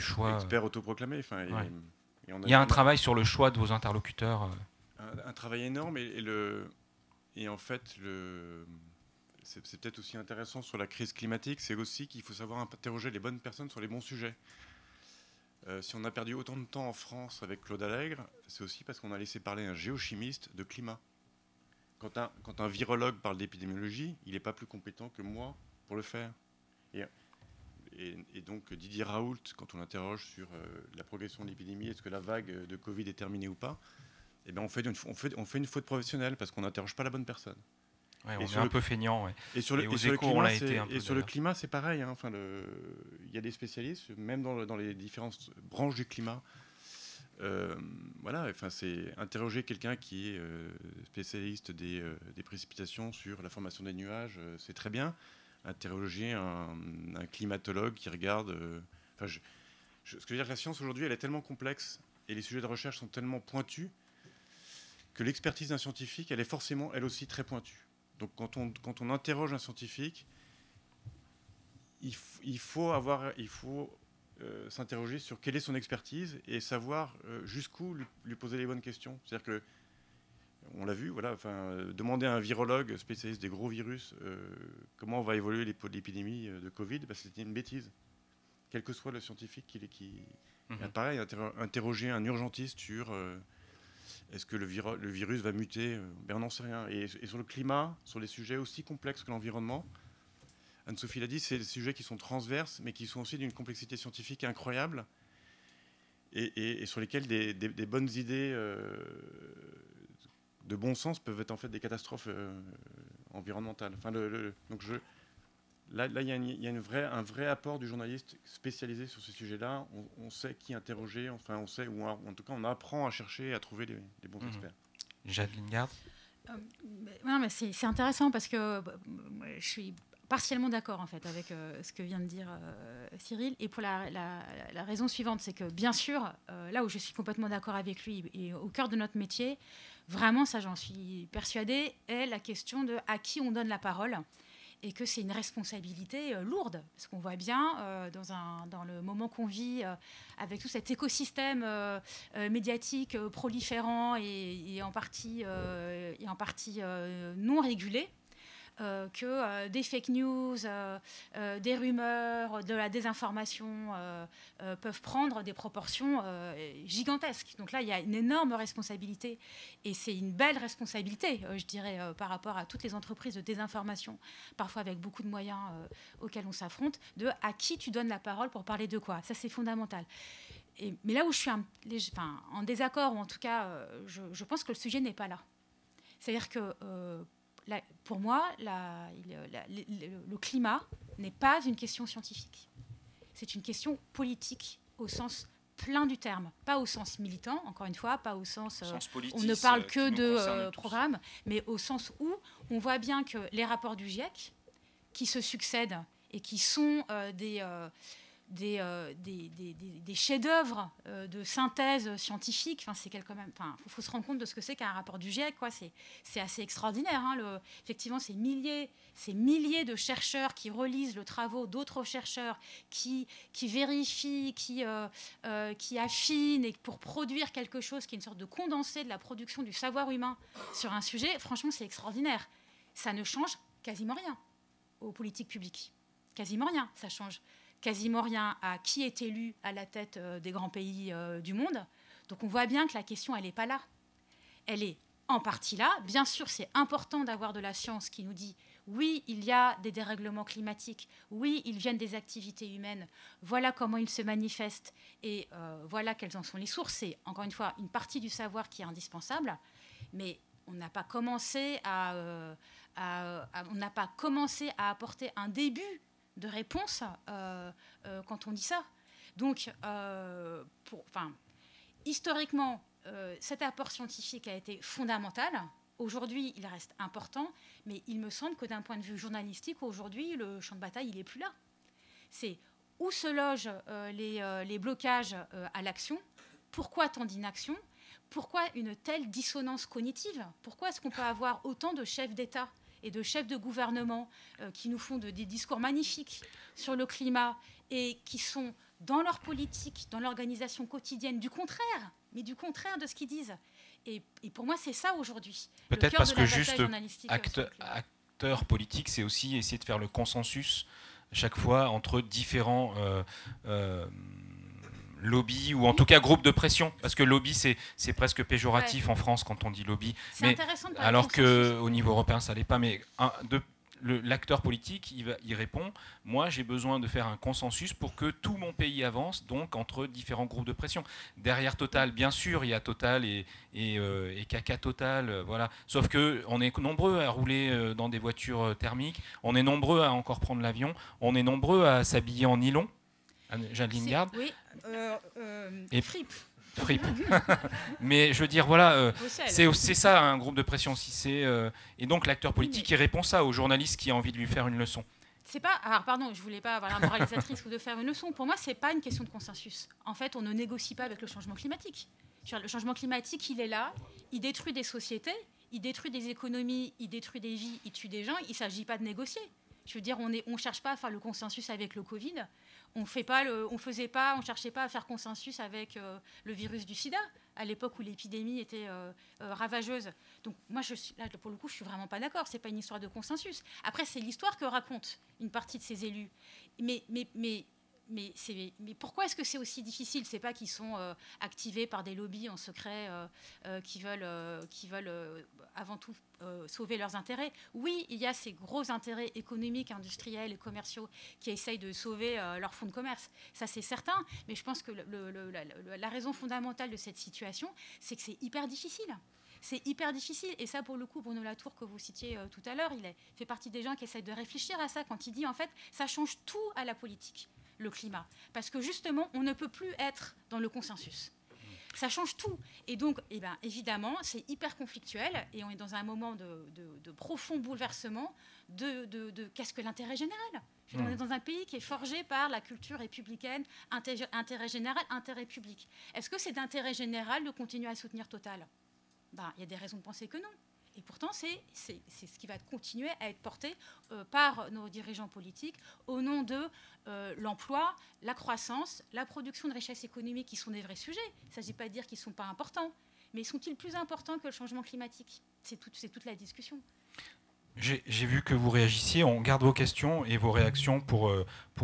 choix. Expert autoproclamé. Enfin, il y a un travail sur le choix de vos interlocuteurs. Un travail énorme et en fait, c'est peut-être aussi intéressant sur la crise climatique, c'est aussi qu'il faut savoir interroger les bonnes personnes sur les bons sujets. Si on a perdu autant de temps en France avec Claude Allègre, c'est aussi parce qu'on a laissé parler un géochimiste de climat. Quand un virologue parle d'épidémiologie, il n'est pas plus compétent que moi pour le faire. Et donc Didier Raoult, quand on l'interroge sur la progression de l'épidémie, est-ce que la vague de Covid est terminée ou pas, eh bien on fait une faute professionnelle parce qu'on n'interroge pas la bonne personne. Ouais, on est un peu feignant. Ouais. Et sur le climat, c'est pareil. Hein. Il y a des spécialistes, même dans les différentes branches du climat, Voilà, enfin, c'est interroger quelqu'un qui est spécialiste des précipitations sur la formation des nuages, c'est très bien. Interroger un climatologue qui regarde... ce que je veux dire, la science aujourd'hui, elle est tellement complexe et les sujets de recherche sont tellement pointus que l'expertise d'un scientifique, elle est forcément, elle aussi, très pointue. Donc quand on interroge un scientifique, il faut s'interroger sur quelle est son expertise et savoir jusqu'où lui poser les bonnes questions. C'est-à-dire que, on l'a vu, voilà, demander à un virologue spécialiste des gros virus comment va évoluer l'épidémie de Covid, c'était une bêtise. Quel que soit le scientifique pareil, interroger un urgentiste sur est-ce que le virus va muter, on n'en sait rien. Et sur le climat, sur les sujets aussi complexes que l'environnement, Anne-Sophie l'a dit, c'est des sujets qui sont transverses, mais qui sont aussi d'une complexité scientifique incroyable, et sur lesquels des bonnes idées de bon sens peuvent être en fait des catastrophes environnementales. Donc là, il y a un vrai apport du journaliste spécialisé sur ces sujets-là. On sait qui interroger, on sait, ou en tout cas, on apprend à chercher, à trouver les bons experts. Jade Lingard. Mais c'est intéressant parce que je suis partiellement d'accord en fait avec ce que vient de dire Cyril, et pour la raison suivante, c'est que bien sûr, là où je suis complètement d'accord avec lui et au cœur de notre métier, vraiment ça j'en suis persuadée, est la question de à qui on donne la parole, et que c'est une responsabilité lourde, parce qu'on voit bien dans le moment qu'on vit avec tout cet écosystème médiatique proliférant et en partie non régulé, que des fake news, des rumeurs, de la désinformation peuvent prendre des proportions gigantesques. Donc là, il y a une énorme responsabilité, et c'est une belle responsabilité, je dirais, par rapport à toutes les entreprises de désinformation, parfois avec beaucoup de moyens auxquels on s'affronte, de à qui tu donnes la parole pour parler de quoi. Ça, c'est fondamental. Mais là où je suis en désaccord, ou en tout cas, je pense que le sujet n'est pas là. C'est-à-dire que... pour moi, le climat n'est pas une question scientifique. C'est une question politique au sens plein du terme, pas au sens militant, encore une fois, pas au sens on ne parle que de programme, mais au sens où on voit bien que les rapports du GIEC, qui se succèdent et qui sont des chefs-d'œuvre de synthèse scientifique. C'est quand même. Faut se rendre compte de ce que c'est qu'un rapport du GIEC. C'est assez extraordinaire. Effectivement, ces milliers de chercheurs qui relisent le travaux d'autres chercheurs, qui vérifient, qui affinent, et pour produire quelque chose qui est une sorte de condensé de la production du savoir humain sur un sujet. Franchement, c'est extraordinaire. Ça ne change quasiment rien aux politiques publiques. Quasiment rien. Ça change quasiment rien à qui est élu à la tête des grands pays du monde. Donc on voit bien que la question, elle n'est pas là. Elle est en partie là. Bien sûr, c'est important d'avoir de la science qui nous dit oui, il y a des dérèglements climatiques, oui, ils viennent des activités humaines, voilà comment ils se manifestent, et voilà quelles en sont les sources. C'est, encore une fois, une partie du savoir qui est indispensable, mais on n'a pas commencé à apporter un début de réponse quand on dit ça. Donc, historiquement, cet apport scientifique a été fondamental. Aujourd'hui, il reste important, mais il me semble que d'un point de vue journalistique, aujourd'hui, le champ de bataille, il n'est plus là. C'est où se logent les blocages à l'action, pourquoi tant d'inaction, pourquoi une telle dissonance cognitive, pourquoi est-ce qu'on peut avoir autant de chefs d'État et de chefs de gouvernement qui nous font des discours magnifiques sur le climat et qui sont dans leur politique, dans l'organisation quotidienne, du contraire de ce qu'ils disent. Et pour moi, c'est ça aujourd'hui. Peut-être parce que juste acteur politique, c'est aussi essayer de faire le consensus chaque fois entre différents lobby, ou en tout cas groupe de pression, parce que lobby c'est presque péjoratif en France quand on dit lobby, mais alors qu'au niveau européen ça l'est pas, mais l'acteur politique il répond, moi j'ai besoin de faire un consensus pour que tout mon pays avance, donc entre différents groupes de pression. Derrière Total, bien sûr, il y a Total et caca Total, voilà. Sauf qu'on est nombreux à rouler dans des voitures thermiques, on est nombreux à encore prendre l'avion, on est nombreux à s'habiller en nylon. Jade Lingard. Oui, Fripp. fripe. Mais je veux dire, voilà, c'est ça un groupe de pression. Et donc l'acteur politique, il répond ça au journaliste qui a envie de lui faire une leçon. C'est pas. Alors, pardon, je voulais pas avoir la moralisatrice ou de faire une leçon. Pour moi, c'est pas une question de consensus. En fait, on ne négocie pas avec le changement climatique. Le changement climatique, il est là, il détruit des sociétés, il détruit des économies, il détruit des vies, il tue des gens. Il ne s'agit pas de négocier. Je veux dire, on ne cherche pas à faire le consensus avec le Covid. On ne cherchait pas à faire consensus avec le virus du sida, à l'époque où l'épidémie était ravageuse. Donc moi, là, pour le coup, je ne suis vraiment pas d'accord. Ce n'est pas une histoire de consensus. Après, c'est l'histoire que raconte une partie de ces élus. Mais pourquoi est-ce que c'est aussi difficile? C'est pas qu'ils sont activés par des lobbies en secret qui veulent avant tout sauver leurs intérêts. Oui, il y a ces gros intérêts économiques, industriels et commerciaux qui essayent de sauver leur fonds de commerce. Ça, c'est certain. Mais je pense que la raison fondamentale de cette situation, c'est que c'est hyper difficile. C'est hyper difficile. Et ça, pour le coup, Bruno Latour, que vous citiez tout à l'heure, il fait partie des gens qui essayent de réfléchir à ça quand il dit, en fait, ça change tout à la politique, le climat. Parce que justement, on ne peut plus être dans le consensus. Ça change tout. Et donc, évidemment, c'est hyper conflictuel et on est dans un moment de profond bouleversement de qu'est-ce que l'intérêt général. On est dans un pays qui est forgé par la culture républicaine, intérêt général, intérêt public. Est-ce que c'est d'intérêt général de continuer à soutenir Total? Il y a des raisons de penser que non. Et pourtant, c'est ce qui va continuer à être porté par nos dirigeants politiques au nom de l'emploi, la croissance, la production de richesses économiques qui sont des vrais sujets. Il ne s'agit pas de dire qu'ils ne sont pas importants. Mais sont-ils plus importants que le changement climatique? C'est toute la discussion. J'ai vu que vous réagissiez. On garde vos questions et vos réactions pour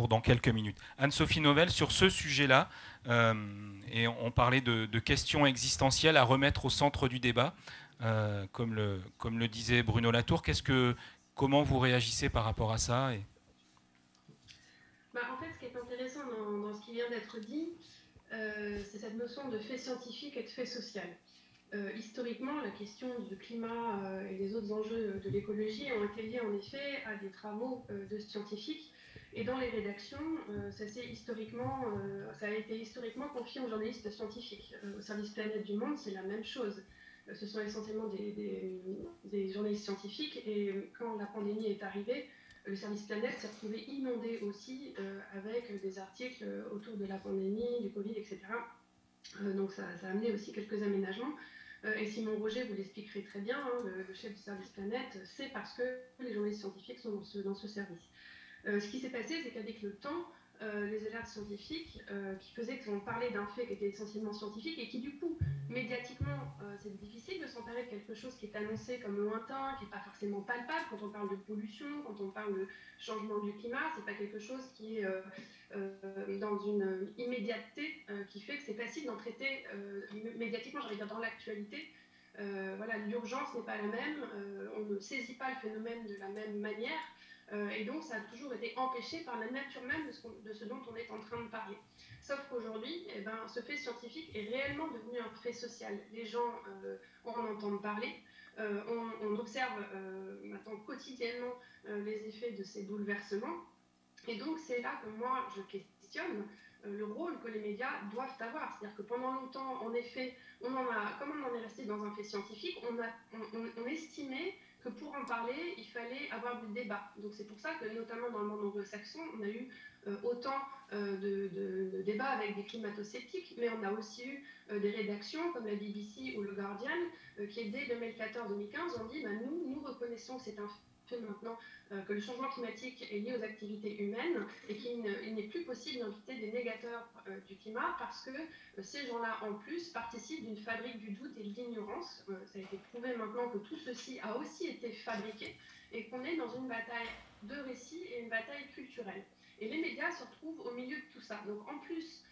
dans quelques minutes. Anne-Sophie Novelle, sur ce sujet-là, et on parlait de questions existentielles à remettre au centre du débat. Comme le disait Bruno Latour, comment vous réagissez par rapport à ça En fait, ce qui est intéressant dans ce qui vient d'être dit, c'est cette notion de fait scientifique et de fait social. Historiquement, la question du climat et des autres enjeux de l'écologie ont été liés en effet à des travaux de scientifiques. Et dans les rédactions, ça a été historiquement confié aux journalistes scientifiques. Au service Planète du Monde, c'est la même chose. Ce sont essentiellement des journalistes scientifiques. Et quand la pandémie est arrivée, le service Planète s'est retrouvé inondé aussi avec des articles autour de la pandémie, du Covid, etc. Donc ça a amené aussi quelques aménagements. Et Simon Roger vous l'expliquerait très bien, le chef du service Planète, c'est parce que les journalistes scientifiques sont dans ce service. Ce qui s'est passé, c'est qu'avec le temps, les alertes scientifiques qui faisaient qu'on parlait d'un fait qui était essentiellement scientifique et qui du coup, médiatiquement, c'est difficile de s'emparer de quelque chose qui est annoncé comme lointain, qui n'est pas forcément palpable. Quand on parle de pollution, quand on parle de changement du climat, c'est pas quelque chose qui est dans une immédiateté qui fait que c'est facile d'en traiter médiatiquement, j'ai envie de dire dans l'actualité. Voilà, l'urgence n'est pas la même, on ne saisit pas le phénomène de la même manière. Et donc, ça a toujours été empêché par la nature même de ce dont on est en train de parler. Sauf qu'aujourd'hui, ce fait scientifique est réellement devenu un fait social. Les gens en entendent parler. On observe maintenant quotidiennement les effets de ces bouleversements. Et donc, c'est là que moi, je questionne le rôle que les médias doivent avoir. C'est-à-dire que pendant longtemps, en effet, comme on en est resté dans un fait scientifique, on estimait que pour en parler, il fallait avoir du débat. Donc c'est pour ça que, notamment dans le monde anglo-saxon, on a eu autant de débats avec des climato-sceptiques, mais on a aussi eu des rédactions comme la BBC ou le Guardian, qui dès 2014-2015 ont dit nous reconnaissons que c'est un fait maintenant que le changement climatique est lié aux activités humaines et qu'il n'est plus possible d'inviter des négateurs du climat parce que ces gens-là, en plus, participent d'une fabrique du doute et de l'ignorance. Ça a été prouvé maintenant que tout ceci a aussi été fabriqué et qu'on est dans une bataille de récits et une bataille culturelle. Et les médias se retrouvent au milieu de tout ça. Donc en plus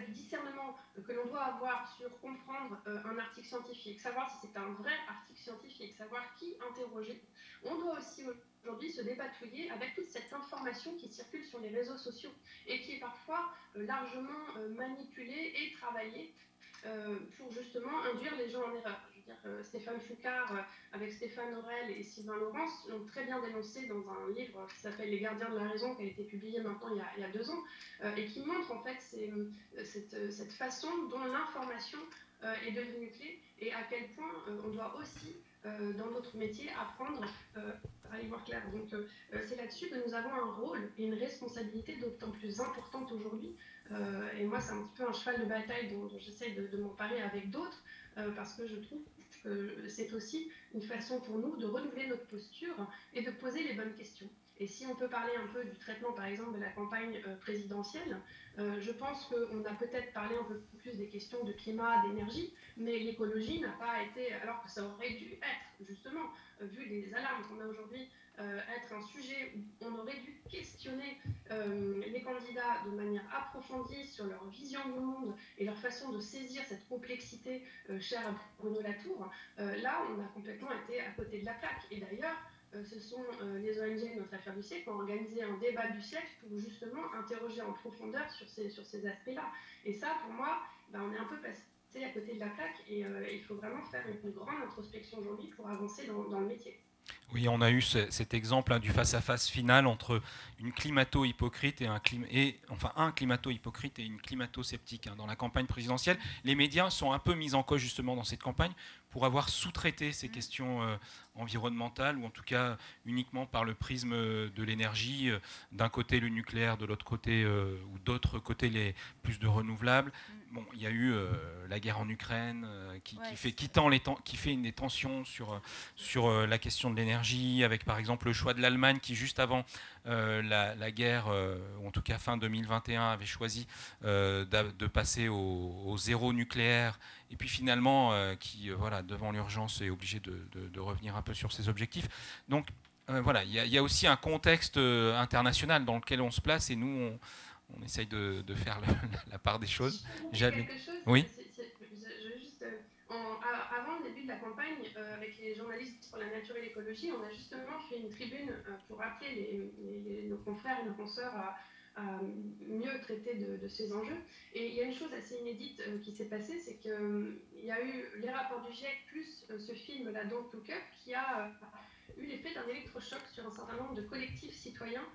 du discernement que l'on doit avoir sur comprendre un article scientifique, savoir si c'est un vrai article scientifique, savoir qui interroger, on doit aussi aujourd'hui se dépatouiller avec toute cette information qui circule sur les réseaux sociaux et qui est parfois largement manipulée et travaillée pour justement induire les gens en erreur. Je Stéphane Foucard, avec Stéphane Aurel et Sylvain Laurence, l'ont très bien dénoncé dans un livre qui s'appelle Les gardiens de la raison, qui a été publié maintenant il y a 2 ans, et qui montre en fait cette façon dont l'information est devenue clé, et à quel point on doit aussi, dans notre métier, apprendre à y voir clair. Donc c'est là-dessus que nous avons un rôle et une responsabilité d'autant plus importante aujourd'hui. Et moi, c'est un petit peu un cheval de bataille dont j'essaie de m'emparer avec d'autres, parce que je trouve que c'est aussi une façon pour nous de renouveler notre posture et de poser les bonnes questions. Et si on peut parler un peu du traitement, par exemple, de la campagne présidentielle, je pense qu'on a peut-être parlé un peu plus des questions de climat, d'énergie, mais l'écologie n'a pas été, alors que ça aurait dû être, justement, vu les alarmes qu'on a aujourd'hui, être un sujet où on aurait dû questionner les candidats de manière approfondie sur leur vision du monde et leur façon de saisir cette complexité chère à Bruno Latour. Là, on a complètement été à côté de la plaque. Et d'ailleurs, ce sont les ONG Notre Affaire du siècle qui ont organisé un débat du siècle pour justement interroger en profondeur sur ces aspects-là. Et ça, pour moi, on est un peu passé à côté de la plaque, et il faut vraiment faire une grande introspection aujourd'hui pour avancer dans le métier. Oui, on a eu cet exemple du face-à-face final entre une climato-hypocrite et un climato-hypocrite et une climato-sceptique dans la campagne présidentielle. Les médias sont un peu mis en cause justement dans cette campagne pour avoir sous-traité ces questions environnementales, ou en tout cas uniquement par le prisme de l'énergie. D'un côté le nucléaire, de l'autre côté, ou d'autre côté, plus de renouvelables. Bon, il y a eu la guerre en Ukraine qui fait des tensions sur la question de l'énergie, avec par exemple le choix de l'Allemagne qui, juste avant la guerre, ou en tout cas fin 2021, avait choisi de passer au zéro nucléaire, et puis finalement devant l'urgence, est obligé de revenir un peu sur ses objectifs. Donc voilà, il y a aussi un contexte international dans lequel on se place, et nous on essaye de faire la part des choses. Oui. Avant le début de la campagne, avec les journalistes pour la nature et l'écologie, on a justement fait une tribune pour appeler nos confrères et nos consoeurs à mieux traiter de ces enjeux. Et il y a une chose assez inédite qui s'est passée, c'est qu'il y a eu les rapports du GIEC plus ce film, la Don't Look Up, qui a eu l'effet d'un électrochoc sur un certain nombre de collectifs citoyens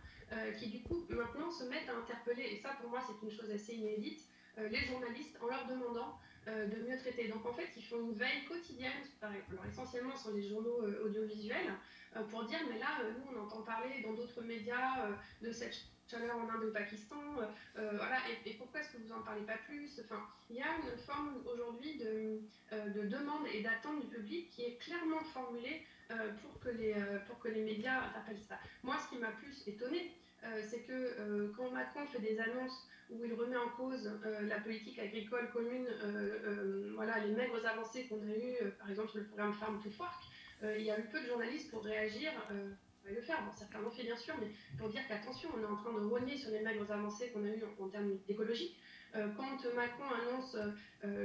qui du coup maintenant se mettent à interpeller, et ça pour moi c'est une chose assez inédite, les journalistes en leur demandant de mieux traiter. Donc en fait ils font une veille quotidienne, alors essentiellement sur les journaux audiovisuels, pour dire mais là nous on entend parler dans d'autres médias de cette chaleur en Inde et au Pakistan, voilà, et pourquoi est-ce que vous n'en parlez pas plus? Enfin, il y a une forme aujourd'hui de demande et d'attente du public qui est clairement formulée pour que les médias rappellent ça. Moi, ce qui m'a plus étonnée, c'est que quand Macron fait des annonces où il remet en cause la politique agricole commune, voilà, les maigres avancées qu'on a eues, par exemple sur le programme Farm to Fork, il y a eu peu de journalistes pour réagir. Le faire, bon, certains l'ont fait bien sûr, mais pour dire qu'attention, on est en train de rogner sur les maigres avancées qu'on a eues en termes d'écologie. Quand Macron annonce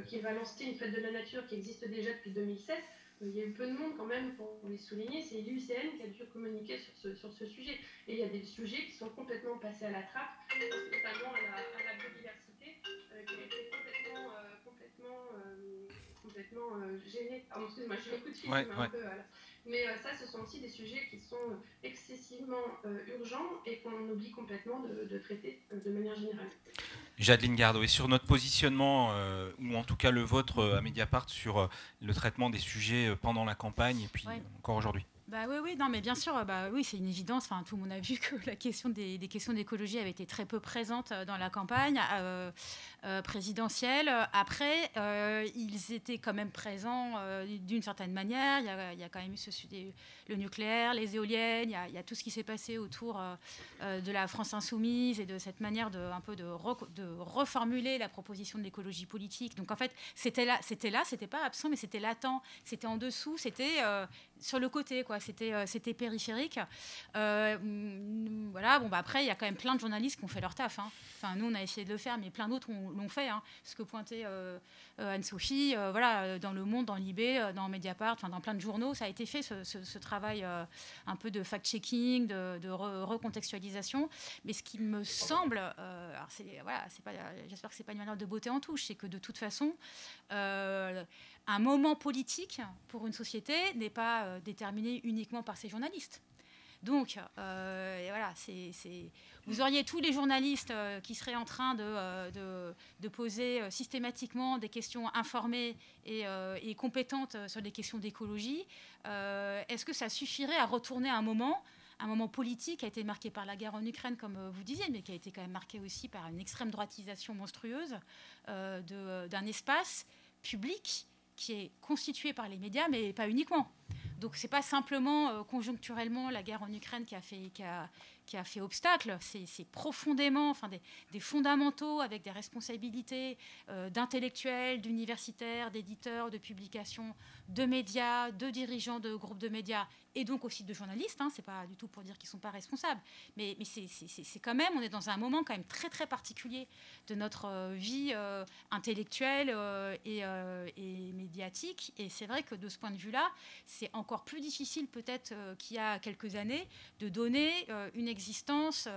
qu'il va lancer une fête de la nature qui existe déjà depuis 2007, il y a eu peu de monde quand même pour les souligner. C'est l'UICN qui a dû communiquer sur ce sujet. Et il y a des sujets qui sont complètement passés à la trappe, notamment à la biodiversité, qui a été complètement gênée. Pardon, excuse-moi, je l'écoute de un peu. Voilà. Mais ça, ce sont aussi des sujets qui sont excessivement urgents et qu'on oublie complètement de traiter de manière générale. Jadeline Gardeau, et sur notre positionnement, ou en tout cas le vôtre à Mediapart, sur le traitement des sujets pendant la campagne et puis encore aujourd'hui. Oui, non, mais bien sûr, oui, c'est une évidence. Enfin, tout le monde a vu que la question des questions d'écologie avait été très peu présente dans la campagne présidentielle. Après, ils étaient quand même présents d'une certaine manière. Il y a quand même eu ce sujet, le nucléaire, les éoliennes. Il y a tout ce qui s'est passé autour de la France insoumise et de cette manière de reformuler la proposition de l'écologie politique. Donc en fait, c'était là, c'était pas absent, mais c'était latent, c'était en dessous, c'était sur le côté, quoi. C'était périphérique. Voilà. Bon, après, il y a quand même plein de journalistes qui ont fait leur taf. Hein. Enfin, nous, on a essayé de le faire, mais plein d'autres l'ont fait. Hein. Ce que pointait Anne-Sophie, voilà, dans Le Monde, dans Libé, dans Mediapart, dans plein de journaux, ça a été fait ce travail un peu de fact-checking, de recontextualisation. Mais ce qui me semble, alors j'espère que c'est pas une manière de botter en touche, c'est que de toute façon, un moment politique pour une société n'est pas déterminé uniquement par ses journalistes. Donc, voilà, vous auriez tous les journalistes qui seraient en train de poser systématiquement des questions informées et compétentes sur des questions d'écologie. Est-ce que ça suffirait à retourner un moment politique qui a été marqué par la guerre en Ukraine, comme vous disiez, mais qui a été quand même marqué aussi par une extrême droitisation monstrueuse d'un espace public qui est constitué par les médias, mais pas uniquement. Donc, ce n'est pas simplement conjoncturellement la guerre en Ukraine qui a fait obstacle, c'est profondément, enfin, des fondamentaux avec des responsabilités d'intellectuels, d'universitaires, d'éditeurs, de publications, de médias, de dirigeants de groupes de médias et donc aussi de journalistes. Hein, ce n'est pas du tout pour dire qu'ils ne sont pas responsables, mais c'est quand même, on est dans un moment quand même très très particulier de notre vie intellectuelle et médiatique. Et c'est vrai que de ce point de vue-là, c'est encore plus difficile peut-être qu'il y a quelques années de donner une existence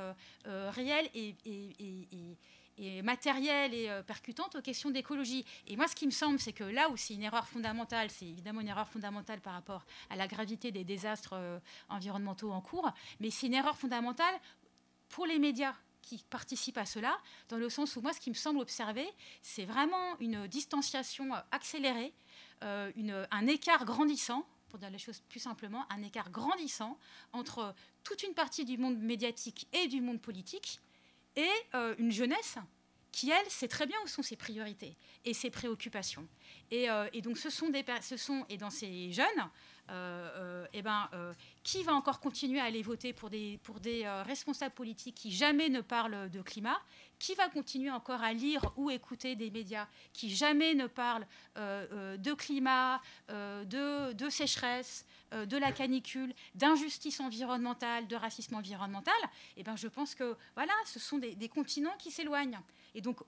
réelle et matérielle et percutante aux questions d'écologie. Et moi, ce qui me semble, c'est que là où c'est une erreur fondamentale, c'est évidemment une erreur fondamentale par rapport à la gravité des désastres environnementaux en cours, mais c'est une erreur fondamentale pour les médias qui participent à cela, dans le sens où moi, ce qui me semble observer, c'est vraiment une distanciation accélérée, un écart grandissant, pour dire les choses plus simplement, un écart grandissant entre toute une partie du monde médiatique et du monde politique et une jeunesse qui, elle, sait très bien où sont ses priorités et ses préoccupations. Et donc, et dans ces jeunes, qui va encore continuer à aller voter pour des responsables politiques qui jamais ne parlent de climat? Qui va continuer encore à lire ou écouter des médias qui jamais ne parlent de climat, de sécheresse, de la canicule, d'injustice environnementale, de racisme environnemental? Et ben, je pense que voilà, ce sont des continents qui s'éloignent. Et donc,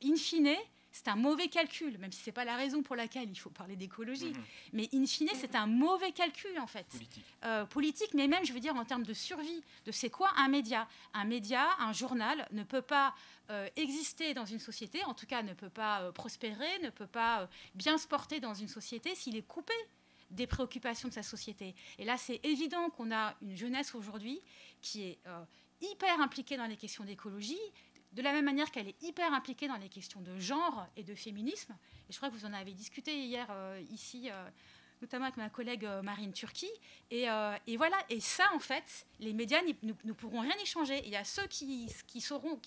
in fine, c'est un mauvais calcul, même si ce n'est pas la raison pour laquelle il faut parler d'écologie. Mais in fine, c'est un mauvais calcul, en fait. Politique, mais même, je veux dire, en termes de survie, de c'est quoi un média. Un média, un journal, ne peut pas exister dans une société, en tout cas ne peut pas prospérer, ne peut pas bien se porter dans une société s'il est coupé des préoccupations de sa société. Et là, c'est évident qu'on a une jeunesse aujourd'hui qui est hyper impliquée dans les questions d'écologie, de la même manière qu'elle est hyper impliquée dans les questions de genre et de féminisme. Et je crois que vous en avez discuté hier ici, notamment avec ma collègue Marine Turki. Et voilà. Et ça, en fait, les médias ne pourront rien y changer. Et il y a ceux qui seront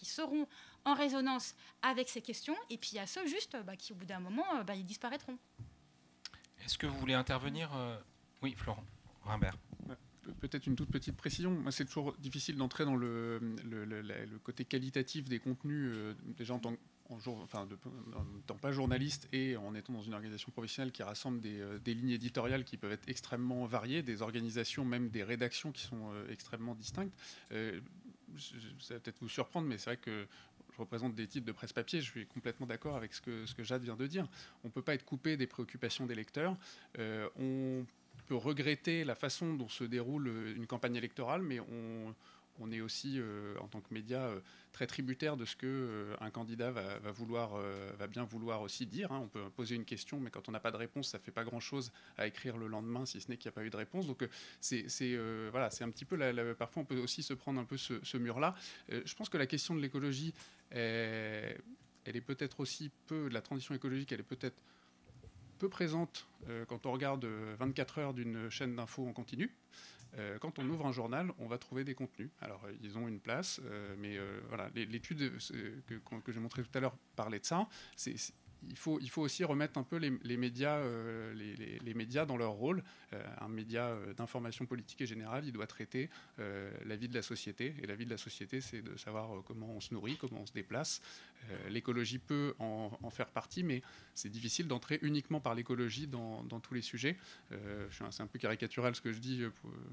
en résonance avec ces questions, et puis il y a ceux juste qui, au bout d'un moment, ils disparaîtront. Est-ce que vous voulez intervenir Oui, Florent Rimbert. Peut-être une toute petite précision. Moi, c'est toujours difficile d'entrer dans le côté qualitatif des contenus, déjà en tant pas journaliste et en étant dans une organisation professionnelle qui rassemble des lignes éditoriales qui peuvent être extrêmement variées, des organisations, même des rédactions qui sont extrêmement distinctes. Ça va peut-être vous surprendre, mais c'est vrai que je représente des titres de presse papier, je suis complètement d'accord avec ce que Jade vient de dire. On ne peut pas être coupé des préoccupations des lecteurs. On peut regretter la façon dont se déroule une campagne électorale, mais on est aussi, en tant que média, très tributaire de ce qu'un candidat va bien vouloir aussi dire. Hein. On peut poser une question, mais quand on n'a pas de réponse, ça ne fait pas grand-chose à écrire le lendemain, si ce n'est qu'il n'y a pas eu de réponse. Donc c'est un petit peu... parfois, on peut aussi se prendre un peu ce mur-là. Je pense que la question de l'écologie, elle est peut-être aussi de la transition écologique, elle est peut-être peu présente quand on regarde 24 heures d'une chaîne d'infos en continu. Quand on ouvre un journal, on va trouver des contenus. Alors, ils ont une place, mais voilà, l'étude que j'ai montrée tout à l'heure parlait de ça. Il faut aussi remettre un peu les médias dans leur rôle. Un média d'information politique et générale, il doit traiter la vie de la société. Et la vie de la société, c'est de savoir comment on se nourrit, comment on se déplace, L'écologie peut en faire partie, mais c'est difficile d'entrer uniquement par l'écologie dans tous les sujets. C'est un peu caricatural ce que je dis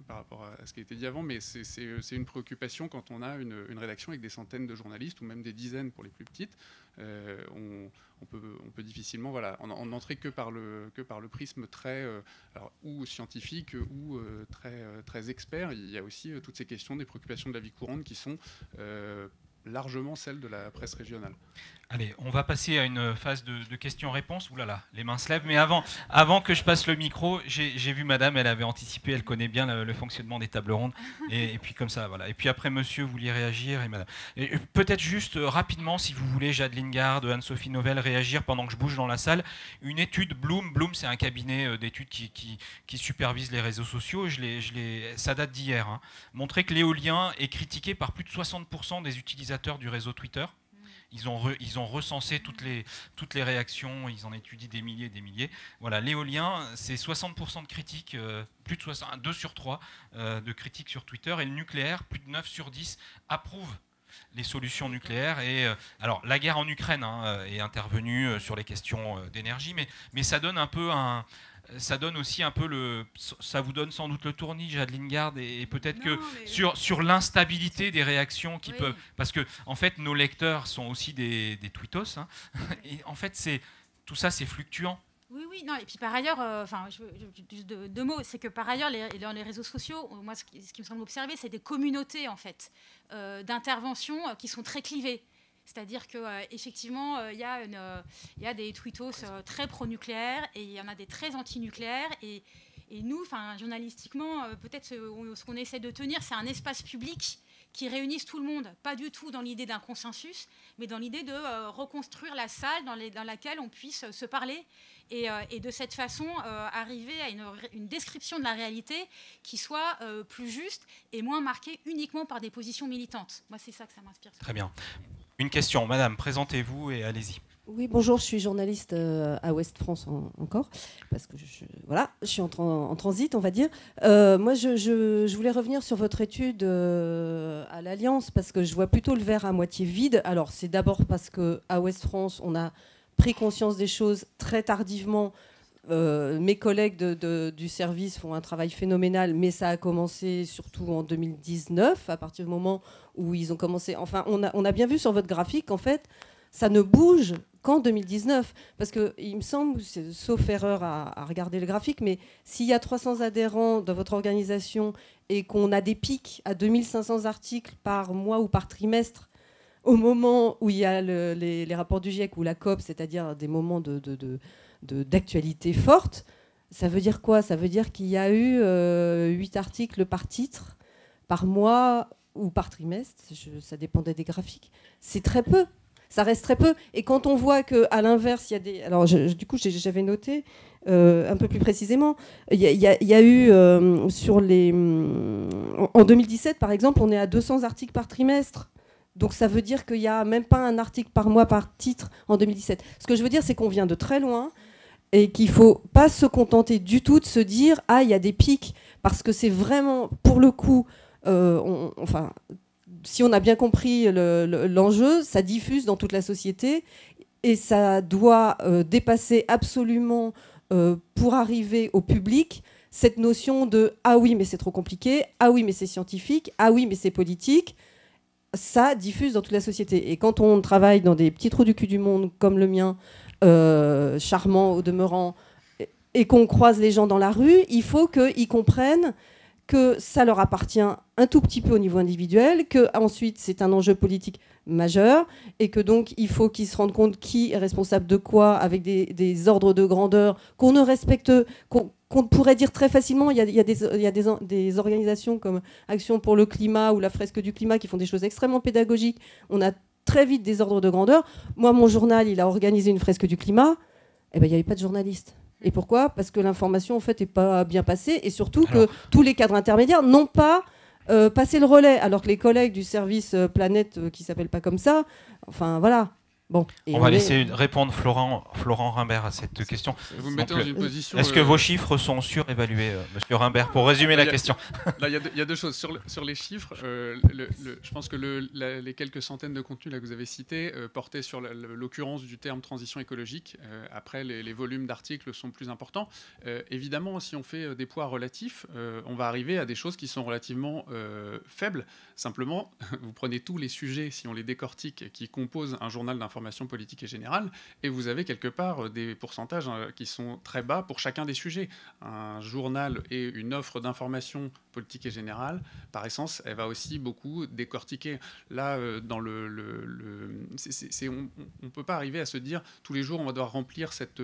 par rapport à ce qui a été dit avant, mais c'est une préoccupation quand on a une rédaction avec des centaines de journalistes, ou même des dizaines pour les plus petites. On peut difficilement en entrer que par le prisme très ou scientifique ou très expert. Il y a aussi toutes ces questions des préoccupations de la vie courante qui sont largement celles de la presse régionale. Allez, on va passer à une phase de questions-réponses. Ouh là là, les mains se lèvent. Mais avant que je passe le micro, j'ai vu madame, elle avait anticipé, elle connaît bien le fonctionnement des tables rondes. Et puis comme ça, voilà. Et puis après, monsieur, vous vouliez réagir et madame. Et peut-être juste rapidement, si vous voulez, Jade Lingard, Anne-Sophie Novelle, réagir pendant que je bouge dans la salle. Une étude, Bloom, c'est un cabinet d'études qui supervise les réseaux sociaux. Ça date d'hier. Hein. Montrait que l'éolien est critiqué par plus de 60% des utilisateurs du réseau Twitter. Ils ont recensé toutes les réactions, ils en étudient des milliers et des milliers. Voilà, l'éolien, c'est 60% de critiques, plus de 2 sur 3 de critiques sur Twitter. Et le nucléaire, plus de 9 sur 10 approuvent les solutions nucléaires. Et alors, la guerre en Ukraine est intervenue sur les questions d'énergie, mais ça donne un peu ça donne aussi un peu ça vous donne sans doute le tournis, Jade Lingard, et peut-être sur l'instabilité des réactions qui peuvent, parce que en fait nos lecteurs sont aussi des tweetos, hein, et en fait tout ça c'est fluctuant. Oui, non, et puis par ailleurs, juste deux mots, c'est que par ailleurs, dans les réseaux sociaux, moi, ce qui me semble observer, c'est des communautés en fait d'intervention qui sont très clivées. C'est-à-dire qu'effectivement, il y a des tweetos très pro-nucléaires et il y en a des très anti-nucléaires. Et nous, journalistiquement, peut-être ce qu'on essaie de tenir, c'est un espace public qui réunisse tout le monde. Pas du tout dans l'idée d'un consensus, mais dans l'idée de reconstruire la salle dans laquelle on puisse se parler. Et de cette façon, arriver à une description de la réalité qui soit plus juste et moins marquée uniquement par des positions militantes. Moi, c'est ça que ça m'inspire. Très bien. Une question, madame, présentez-vous et allez-y. Oui, bonjour, je suis journaliste à Ouest France encore, parce que je suis en transit, on va dire. Moi, je voulais revenir sur votre étude à l'Alliance, parce que je vois plutôt le verre à moitié vide. Alors, c'est d'abord parce qu'à Ouest France, on a pris conscience des choses très tardivement. Mes collègues du service font un travail phénoménal, mais ça a commencé surtout en 2019, à partir du moment où ils ont commencé. Enfin, on a bien vu sur votre graphique qu'en fait, ça ne bouge qu'en 2019. Parce qu'il me semble, sauf erreur à regarder le graphique, mais s'il y a 300 adhérents dans votre organisation et qu'on a des pics à 2500 articles par mois ou par trimestre, au moment où il y a les rapports du GIEC ou la COP, c'est-à-dire des moments d'actualité forte, ça veut dire quoi? Ça veut dire qu'il y a eu 8 articles par titre, par mois ou par trimestre, ça dépendait des graphiques. C'est très peu, ça reste très peu. Et quand on voit qu'à l'inverse, il y a des... Alors, du coup, j'avais noté un peu plus précisément, il y a eu sur les... En 2017, par exemple, on est à 200 articles par trimestre. Donc ça veut dire qu'il n'y a même pas un article par mois par titre en 2017. Ce que je veux dire, c'est qu'on vient de très loin et qu'il ne faut pas se contenter du tout de se dire « Ah, il y a des pics », parce que c'est vraiment, pour le coup, si on a bien compris l'enjeu, ça diffuse dans toute la société et ça doit dépasser absolument, pour arriver au public, cette notion de « Ah oui, mais c'est trop compliqué »,« Ah oui, mais c'est scientifique »,« Ah oui, mais c'est politique ». Ça diffuse dans toute la société. Et quand on travaille dans des petits trous du cul du monde comme le mien, charmant au demeurant, et qu'on croise les gens dans la rue, il faut qu'ils comprennent que ça leur appartient un tout petit peu au niveau individuel, qu'ensuite c'est un enjeu politique majeur, et que donc il faut qu'ils se rendent compte qui est responsable de quoi, avec des ordres de grandeur qu'on ne respecte, qu'on pourrait dire très facilement. Il y a des organisations comme Action pour le climat ou la Fresque du climat qui font des choses extrêmement pédagogiques. On a très vite des ordres de grandeur. Moi, mon journal, il a organisé une Fresque du climat. Eh ben, il n'y avait pas de journaliste. Et pourquoi? Parce que l'information, en fait, n'est pas bien passée, et surtout que tous les cadres intermédiaires n'ont pas passé le relais, alors que les collègues du service Planète, qui ne s'appelle pas comme ça, enfin voilà. Bon, on va laisser répondre Florent Rimbert à cette question. Vous me mettez dans une position. Est-ce que vos chiffres sont surévalués, Monsieur Rimbert, pour résumer la question? Là, il y a deux choses. Sur les chiffres, je pense que les quelques centaines de contenus là, que vous avez cités portaient sur l'occurrence du terme transition écologique. Après, les volumes d'articles sont plus importants. Évidemment, si on fait des poids relatifs, on va arriver à des choses qui sont relativement faibles. Simplement, vous prenez tous les sujets, si on les décortique, qui composent un journal d'information politique et générale, et vous avez quelque part des pourcentages qui sont très bas pour chacun des sujets. Un journal et une offre d'information politique et générale, par essence, elle va aussi beaucoup décortiquer. Là, dans on ne peut pas arriver à se dire tous les jours on va devoir remplir cette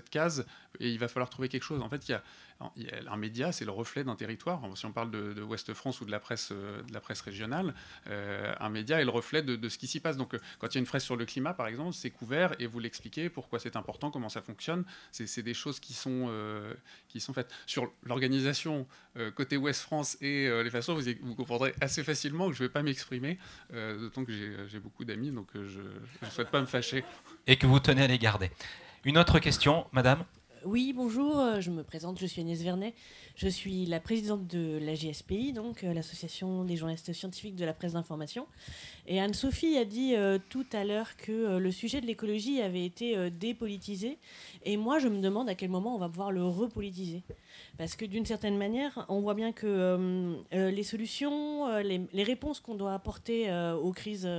case et il va falloir trouver quelque chose. En fait, un média, c'est le reflet d'un territoire. Si on parle de Ouest France ou de la presse régionale, un média est le reflet de ce qui s'y passe. Donc, quand il y a une fraise sur le climat, par exemple, c'est couvert et vous l'expliquez pourquoi c'est important, comment ça fonctionne. C'est des choses qui sont faites. Sur l'organisation côté Ouest France et les façons, vous comprendrez assez facilement que je ne vais pas m'exprimer, d'autant que j'ai beaucoup d'amis, donc je ne souhaite pas me fâcher. Et que vous tenez à les garder. Une autre question, madame? Oui, bonjour, je me présente, je suis Agnès Vernet, je suis la présidente de la GSPI, donc l'Association des journalistes scientifiques de la presse d'information. Et Anne-Sophie a dit tout à l'heure que le sujet de l'écologie avait été dépolitisé. Et moi, je me demande à quel moment on va pouvoir le repolitiser. Parce que d'une certaine manière, on voit bien que les solutions, les réponses qu'on doit apporter aux crises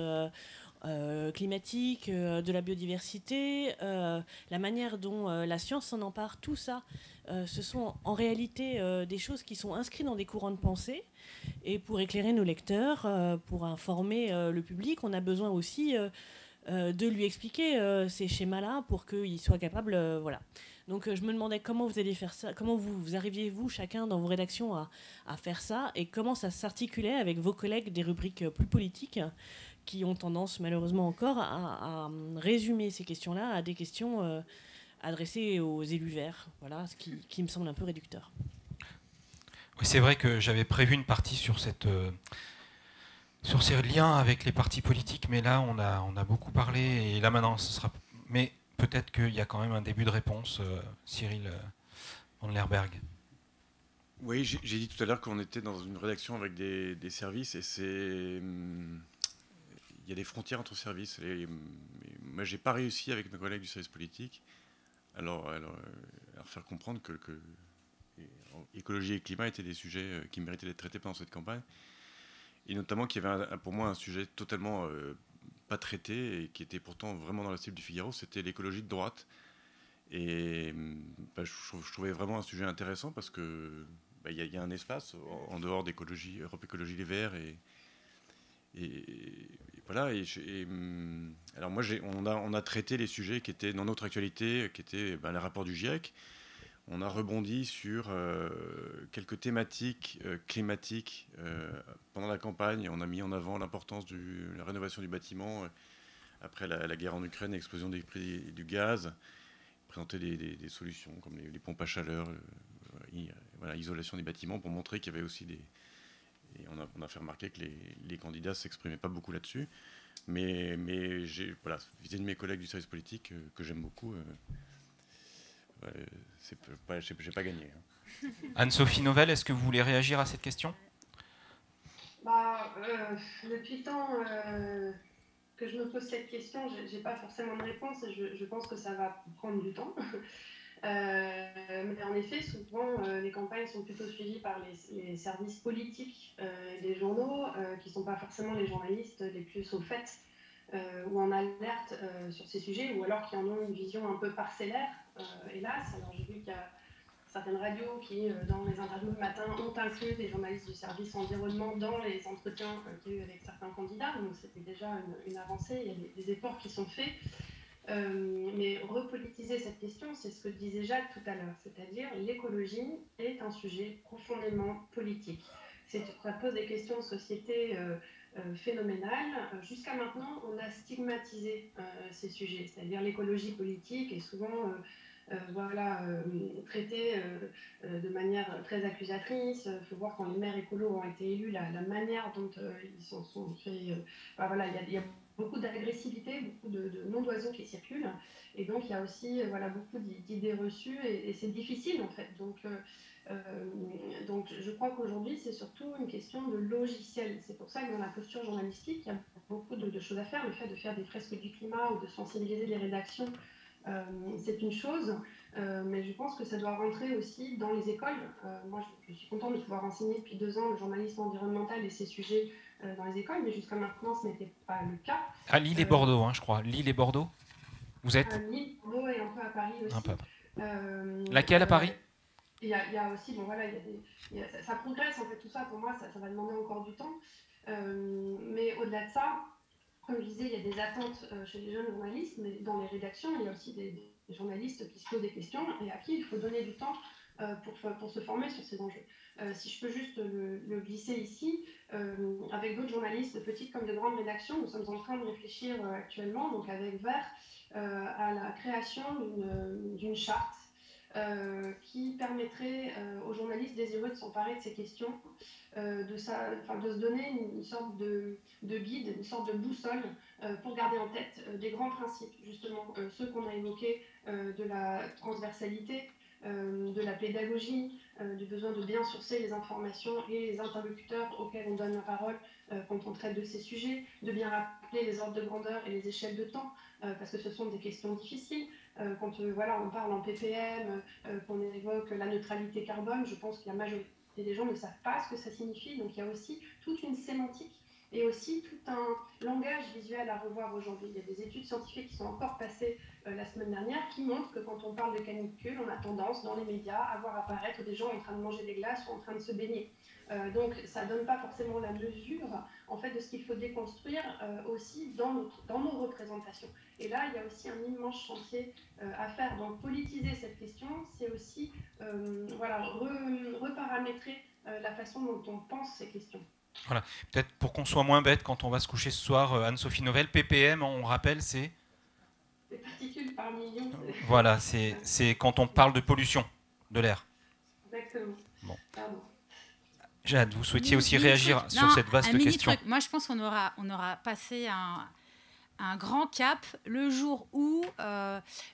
climatique, de la biodiversité, la manière dont la science s'en empare, tout ça, ce sont en réalité des choses qui sont inscrites dans des courants de pensée. Et pour éclairer nos lecteurs, pour informer le public, on a besoin aussi de lui expliquer ces schémas-là pour qu'il soit capable... voilà. Donc je me demandais comment vous alliez faire ça, comment vous arriviez-vous chacun dans vos rédactions à faire ça, et comment ça s'articulait avec vos collègues des rubriques plus politiques qui ont tendance malheureusement encore à résumer ces questions-là à des questions adressées aux élus verts, voilà, ce qui me semble un peu réducteur. Oui, c'est vrai que j'avais prévu une partie sur ces liens avec les partis politiques, mais là on a beaucoup parlé, et là maintenant ce sera... Mais peut-être qu'il y a quand même un début de réponse, Cyril Van Lerberg. Oui, j'ai dit tout à l'heure qu'on était dans une rédaction avec des services, et c'est... Il y a des frontières entre services. Moi, j'ai pas réussi avec mes collègues du service politique à leur faire comprendre que écologie et climat étaient des sujets qui méritaient d'être traités pendant cette campagne. Et notamment qu'il y avait pour moi un sujet totalement pas traité et qui était pourtant vraiment dans la cible du Figaro, c'était l'écologie de droite. Et je trouvais vraiment un sujet intéressant parce que y a un espace en dehors d'écologie, Europe Écologie Les Verts et voilà. Alors moi, on a traité les sujets qui étaient dans notre actualité, qui étaient les rapports du GIEC. On a rebondi sur quelques thématiques climatiques pendant la campagne. On a mis en avant l'importance de la rénovation du bâtiment après la guerre en Ukraine, l'explosion des prix du gaz. Présenter des solutions comme les pompes à chaleur, isolation des bâtiments, pour montrer qu'il y avait aussi des... Et on a fait remarquer que les candidats ne s'exprimaient pas beaucoup là-dessus. Mais vis-à-vis de mes collègues du service politique, que j'aime beaucoup, je n'ai pas gagné. Hein. Anne-Sophie Novelle, est-ce que vous voulez réagir à cette question? Depuis le temps que je me pose cette question, je n'ai pas forcément de réponse, et je pense que ça va prendre du temps. Mais en effet, souvent, les campagnes sont plutôt suivies par les services politiques des journaux, qui ne sont pas forcément les journalistes les plus au fait ou en alerte sur ces sujets, ou alors qui en ont une vision un peu parcellaire, hélas. Alors j'ai vu qu'il y a certaines radios qui, dans les interviews le matin, ont inclus des journalistes du service environnement dans les entretiens qu'il y a eu avec certains candidats, donc c'était déjà une avancée, il y a des efforts qui sont faits. Mais repolitiser cette question, c'est ce que disait Jacques tout à l'heure, c'est-à-dire l'écologie est un sujet profondément politique. Ça pose des questions de société phénoménales. Jusqu'à maintenant, on a stigmatisé ces sujets, c'est-à-dire l'écologie politique est souvent traitée de manière très accusatrice. Il faut voir quand les maires écolos ont été élus, la manière dont ils s'en sont fait... il y a beaucoup d'agressivité, beaucoup de noms d'oiseaux qui circulent. Et donc, il y a aussi beaucoup d'idées reçues et c'est difficile en fait. Donc je crois qu'aujourd'hui, c'est surtout une question de logiciel. C'est pour ça que dans la posture journalistique, il y a beaucoup de choses à faire. Le fait de faire des fresques du climat ou de sensibiliser les rédactions, c'est une chose. Mais je pense que ça doit rentrer aussi dans les écoles. Moi, je suis contente de pouvoir enseigner depuis 2 ans le journalisme environnemental et ces sujets dans les écoles, mais jusqu'à maintenant, ce n'était pas le cas. À Lille et Bordeaux, je crois. Lille et Bordeaux, vous êtes Lille, Bordeaux et un peu à Paris aussi. Un peu. Laquelle à Paris? Il y a aussi, ça progresse en fait, tout ça pour moi, ça va demander encore du temps. Mais au-delà de ça, comme je disais, il y a des attentes chez les jeunes journalistes, mais dans les rédactions, il y a aussi des journalistes qui se posent des questions et à qui il faut donner du temps pour se former sur ces enjeux. Si je peux juste le glisser ici, avec d'autres journalistes, de petites comme de grandes rédactions, nous sommes en train de réfléchir actuellement, donc avec Vert, à la création d'une charte qui permettrait aux journalistes désireux de s'emparer de ces questions, de se donner une sorte de guide, une sorte de boussole pour garder en tête des grands principes, justement ceux qu'on a évoqués, de la transversalité, de la pédagogie, du besoin de bien sourcer les informations et les interlocuteurs auxquels on donne la parole quand on traite de ces sujets, de bien rappeler les ordres de grandeur et les échelles de temps, parce que ce sont des questions difficiles. Quand on parle en ppm, qu'on évoque la neutralité carbone, je pense que la majorité des gens ne savent pas ce que ça signifie. Donc il y a aussi toute une sémantique et aussi tout un langage visuel à revoir aujourd'hui. Il y a des études scientifiques qui sont encore passées la semaine dernière qui montrent que quand on parle de canicule, on a tendance dans les médias à voir apparaître des gens en train de manger des glaces ou en train de se baigner. Donc ça ne donne pas forcément la mesure en fait, de ce qu'il faut déconstruire aussi dans nos représentations. Et là, il y a aussi un immense chantier à faire. Donc politiser cette question, c'est aussi reparamétrer la façon dont on pense ces questions. Voilà, peut-être pour qu'on soit moins bête quand on va se coucher ce soir, Anne-Sophie Novelle, ppm, on rappelle, c'est... Les particules par million. Voilà, c'est quand on parle de pollution de l'air. Exactement. Bon. Pardon. Jade, vous souhaitiez aussi réagir sur cette vaste question. Moi, je pense qu'on aura passé un grand cap le jour où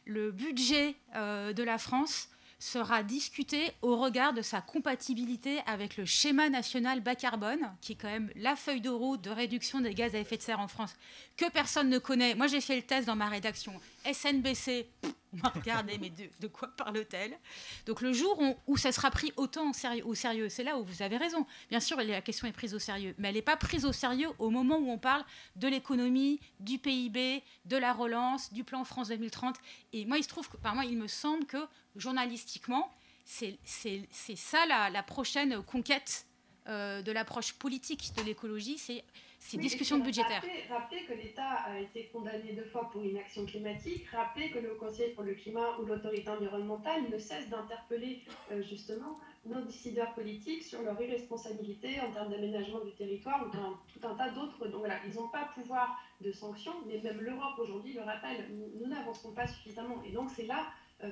le budget de la France sera discuté au regard de sa compatibilité avec le schéma national bas carbone, qui est quand même la feuille de route de réduction des gaz à effet de serre en France, que personne ne connaît. Moi, j'ai fait le test dans ma rédaction. SNBC, on m'a regardé, mais de quoi parle-t-elle? Donc le jour où ça sera pris autant au sérieux, c'est là où vous avez raison. Bien sûr, la question est prise au sérieux, mais elle n'est pas prise au sérieux au moment où on parle de l'économie, du PIB, de la relance, du plan France 2030. Et moi, il me semble que journalistiquement, c'est ça la prochaine conquête de l'approche politique de l'écologie, c'est ces discussions budgétaires. Rappelez que l'État a été condamné 2 fois pour inaction climatique. Rappelez que le Conseil pour le climat ou l'autorité environnementale ne cesse d'interpeller justement nos décideurs politiques sur leur irresponsabilité en termes d'aménagement du territoire ou dans tout un tas d'autres. Donc voilà, ils n'ont pas pouvoir de sanction, mais même l'Europe aujourd'hui le rappelle, nous n'avançons pas suffisamment. Et donc c'est là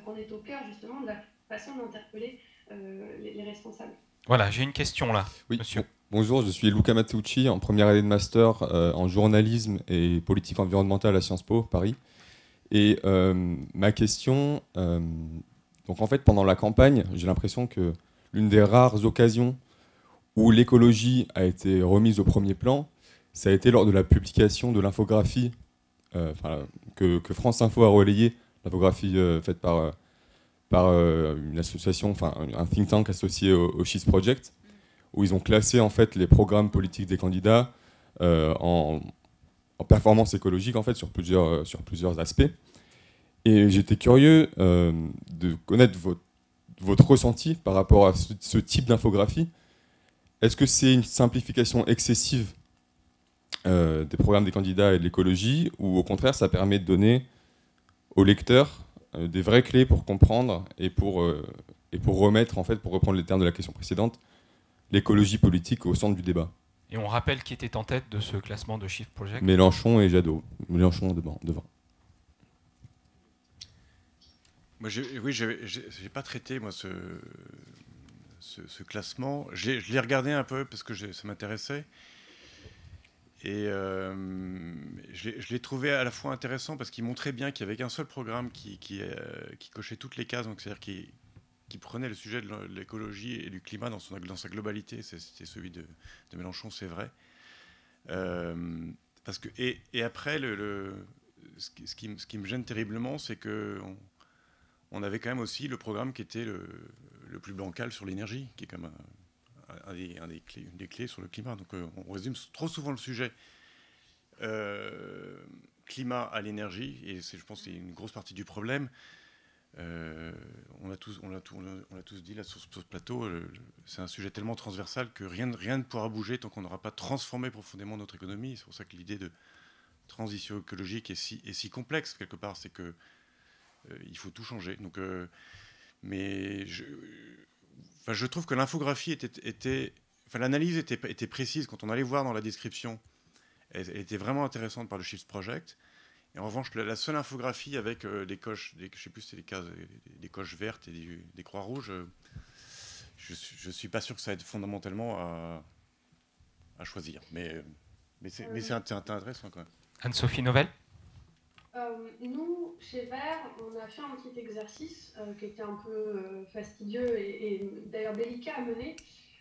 qu'on est au cœur justement de la façon d'interpeller les responsables. Voilà, j'ai une question là, oui, monsieur. Bonjour, je suis Luca Matteucci, en première année de master en journalisme et politique environnementale à Sciences Po, Paris. Et ma question, donc en fait pendant la campagne, j'ai l'impression que l'une des rares occasions où l'écologie a été remise au premier plan, ça a été lors de la publication de l'infographie que France Info a relayée, l'infographie faite par une association, un think tank associé au Schiz Project, où ils ont classé en fait les programmes politiques des candidats en performance écologique en fait sur plusieurs aspects. Et j'étais curieux de connaître votre ressenti par rapport à ce type d'infographie. Est-ce que c'est une simplification excessive des programmes des candidats et de l'écologie, ou au contraire ça permet de donner aux lecteurs des vraies clés pour comprendre et pour remettre, en fait, pour reprendre les termes de la question précédente, l'écologie politique au centre du débat? Et on rappelle qui était en tête de ce classement de Schiz Project. Mélenchon et Jadot. Mélenchon devant. Moi, j'ai pas traité moi ce classement. Je l'ai regardé un peu parce que ça m'intéressait. je l'ai trouvé à la fois intéressant parce qu'il montrait bien qu'il n'y avait qu'un seul programme qui cochait toutes les cases, donc c'est-à-dire qui prenait le sujet de l'écologie et du climat dans sa globalité. C'était celui de Mélenchon, c'est vrai. Parce que, et après, ce qui me gêne terriblement, c'est qu'on avait quand même aussi le programme qui était le plus bancal sur l'énergie, qui est quand même une des clés sur le climat. Donc on résume trop souvent le sujet climat à l'énergie, et je pense que c'est une grosse partie du problème. On l'a tous dit là sur ce plateau, c'est un sujet tellement transversal que rien ne pourra bouger tant qu'on n'aura pas transformé profondément notre économie. C'est pour ça que l'idée de transition écologique est si complexe quelque part, c'est que il faut tout changer. Donc, mais je trouve que l'infographie l'analyse était précise quand on allait voir dans la description. Elle était vraiment intéressante par le Shift Project. Et en revanche, la seule infographie avec des coches, je sais plus si c'est des coches vertes et des croix rouges, je suis pas sûr que ça aide fondamentalement à choisir. Mais c'est intéressant quand même. Anne-Sophie Novelle. Nous, chez Vert, on a fait un petit exercice qui était un peu fastidieux et d'ailleurs délicat à mener.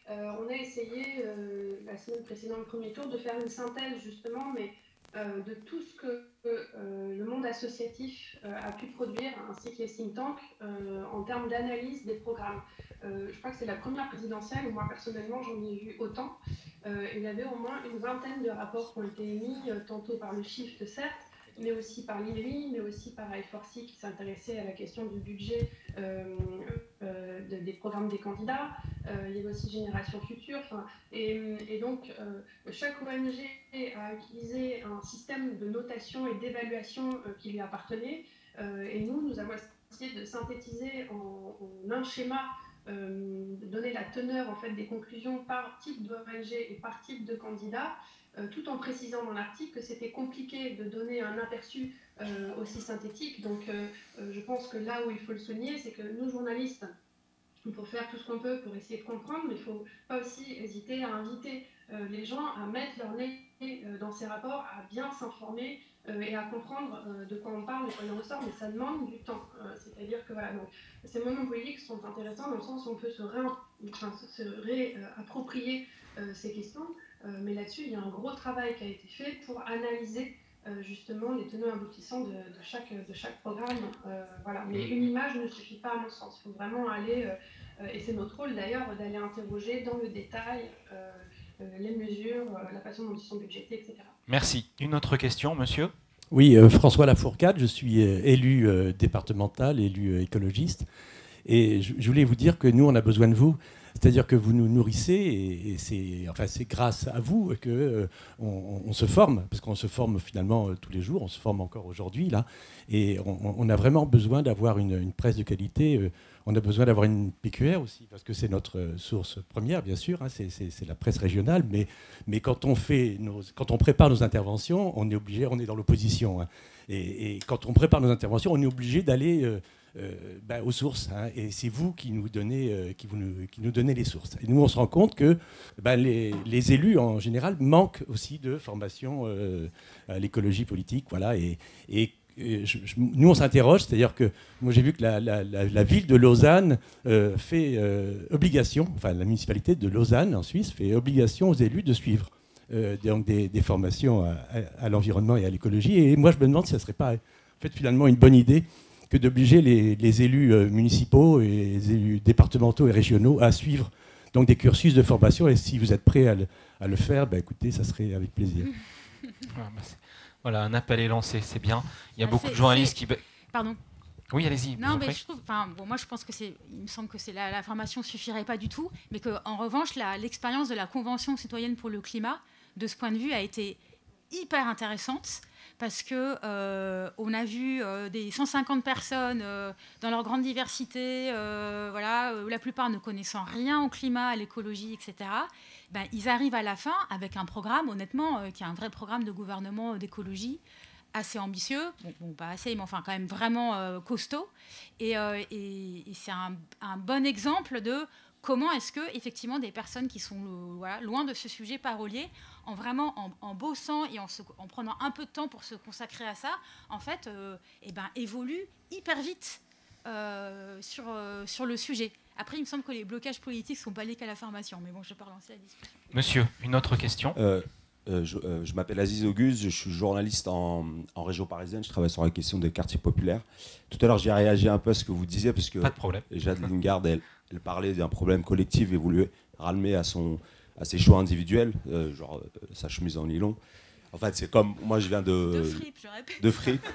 On a essayé la semaine précédente, le premier tour, de faire une synthèse justement, mais de tout ce que le monde associatif a pu produire, ainsi que les think tanks, en termes d'analyse des programmes. Je crois que c'est la première présidentielle où moi personnellement j'en ai vu autant. Il y avait au moins une vingtaine de rapports qui ont été émis, tantôt par le Shift certes, mais aussi par l'IRI, mais aussi par I4C qui s'intéressait à la question du budget des programmes des candidats. Il y avait aussi Génération Future. Et donc, chaque ONG a utilisé un système de notation et d'évaluation qui lui appartenait. Et nous avons essayé de synthétiser en un schéma, de donner la teneur en fait, des conclusions par type d'ONG et par type de candidat, tout en précisant dans l'article que c'était compliqué de donner un aperçu aussi synthétique. Donc je pense que là où il faut le souligner, c'est que nous, journalistes, il faut faire tout ce qu'on peut pour essayer de comprendre, mais il ne faut pas aussi hésiter à inviter les gens à mettre leur nez dans ces rapports, à bien s'informer et à comprendre de quoi on parle, de quoi il en ressort, mais ça demande du temps. C'est-à-dire que voilà, donc, ces moments politiques sont intéressants dans le sens où on peut se réapproprier ces questions, mais là-dessus, il y a un gros travail qui a été fait pour analyser justement les tenants aboutissants de chaque programme. Voilà. Mais une image ne suffit pas à mon sens. Il faut vraiment aller, et c'est notre rôle d'ailleurs, d'aller interroger dans le détail les mesures, la façon dont ils sont budgétés, etc. Merci. Une autre question, monsieur ? Oui, François Lafourcade, je suis élu départemental, élu écologiste. Et je voulais vous dire que nous, on a besoin de vous. C'est-à-dire que vous nous nourrissez et c'est grâce à vous qu'on se forme, parce qu'on se forme finalement tous les jours, on se forme encore aujourd'hui, là. Et on a vraiment besoin d'avoir une presse de qualité. On a besoin d'avoir une PQR aussi, parce que c'est notre source première, bien sûr, hein, c'est la presse régionale. Mais quand on prépare nos interventions, on est obligé, on est dans l'opposition. Hein. Et quand on prépare nos interventions, on est obligé d'aller aux sources. Hein, et c'est vous qui nous donnez les sources. Et nous, on se rend compte que les élus, en général, manquent aussi de formation à l'écologie politique. Voilà, nous, on s'interroge, c'est-à-dire que moi, j'ai vu que la ville de Lausanne fait obligation, enfin la municipalité de Lausanne, en Suisse, fait obligation aux élus de suivre donc des formations à l'environnement et à l'écologie. Et moi, je me demande si ça ne serait pas en fait, finalement une bonne idée que d'obliger les élus municipaux et les élus départementaux et régionaux à suivre donc, des cursus de formation. Et si vous êtes prêts à le faire, écoutez, ça serait avec plaisir. Voilà, un appel est lancé, c'est bien. Il y a beaucoup de journalistes qui... Pardon. Oui, allez-y. Non, mais je trouve, moi je pense que il me semble que la formation suffirait pas du tout, mais qu'en revanche, l'expérience de la Convention citoyenne pour le climat, de ce point de vue, a été hyper intéressante. Parce qu'on a vu des 150 personnes dans leur grande diversité, la plupart ne connaissant rien au climat, à l'écologie, etc. Ils arrivent à la fin avec un programme, honnêtement, qui est un vrai programme de gouvernement d'écologie, assez ambitieux, bon, pas assez, mais enfin quand même vraiment costaud. Et c'est un bon exemple de comment est-ce que effectivement des personnes qui sont loin de ce sujet parolier, en bossant et en prenant un peu de temps pour se consacrer à ça, en fait, évoluent hyper vite sur le sujet. Après, il me semble que les blocages politiques ne sont pas liés qu'à la formation, mais bon, je ne vais pas relancer la discussion. Monsieur, une autre question. Je m'appelle Aziz Auguste, je suis journaliste en région parisienne, je travaille sur la question des quartiers populaires. Tout à l'heure, j'ai réagi un peu à ce que vous disiez, parce que pas de problème. Jade Lingard, elle parlait d'un problème collectif et voulait ralmer à ses choix individuels, genre sa chemise en nylon. En fait, c'est comme, moi je viens de Frippe, je répète. De Frippe.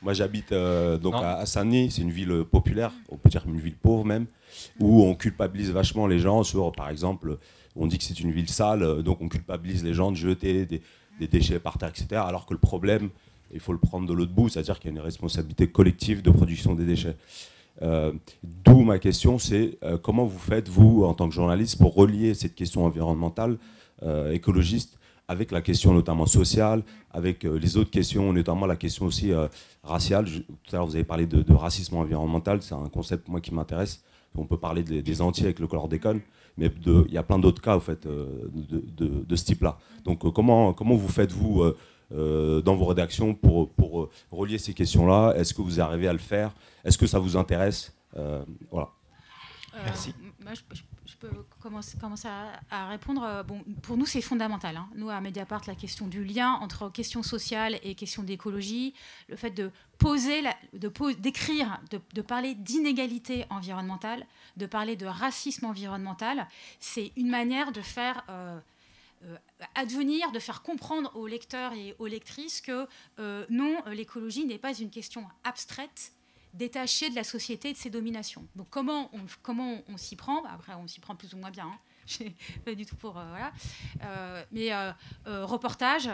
Moi j'habite à Saint-Denis, c'est une ville populaire, on peut dire une ville pauvre même, où on culpabilise vachement les gens sur, par exemple, on dit que c'est une ville sale, donc on culpabilise les gens de jeter des déchets par terre, etc. Alors que le problème, il faut le prendre de l'autre bout, c'est-à-dire qu'il y a une responsabilité collective de production des déchets. D'où ma question, c'est comment vous faites, vous, en tant que journaliste, pour relier cette question environnementale, écologiste, avec la question notamment sociale, avec les autres questions, notamment la question aussi raciale. Tout à l'heure, vous avez parlé de racisme environnemental, c'est un concept, moi, qui m'intéresse. On peut parler des Antillais avec le chlordécone, mais il y a plein d'autres cas, en fait, de ce type-là. Donc, comment vous faites-vous dans vos rédactions pour relier ces questions-là? Est-ce que vous arrivez à le faire? Est-ce que ça vous intéresse? Voilà. Merci. Moi, je peux commencer à répondre. Bon, pour nous, c'est fondamental. Hein. Nous, à Mediapart, la question du lien entre questions sociales et questions d'écologie, le fait de d'écrire, de parler d'inégalité environnementale, de parler de racisme environnemental, c'est une manière de faire advenir, de faire comprendre aux lecteurs et aux lectrices que non, l'écologie n'est pas une question abstraite, détaché de la société et de ses dominations. Donc comment on s'y prend? Après, on s'y prend plus ou moins bien. Hein. Pas du tout pour... voilà. Reportage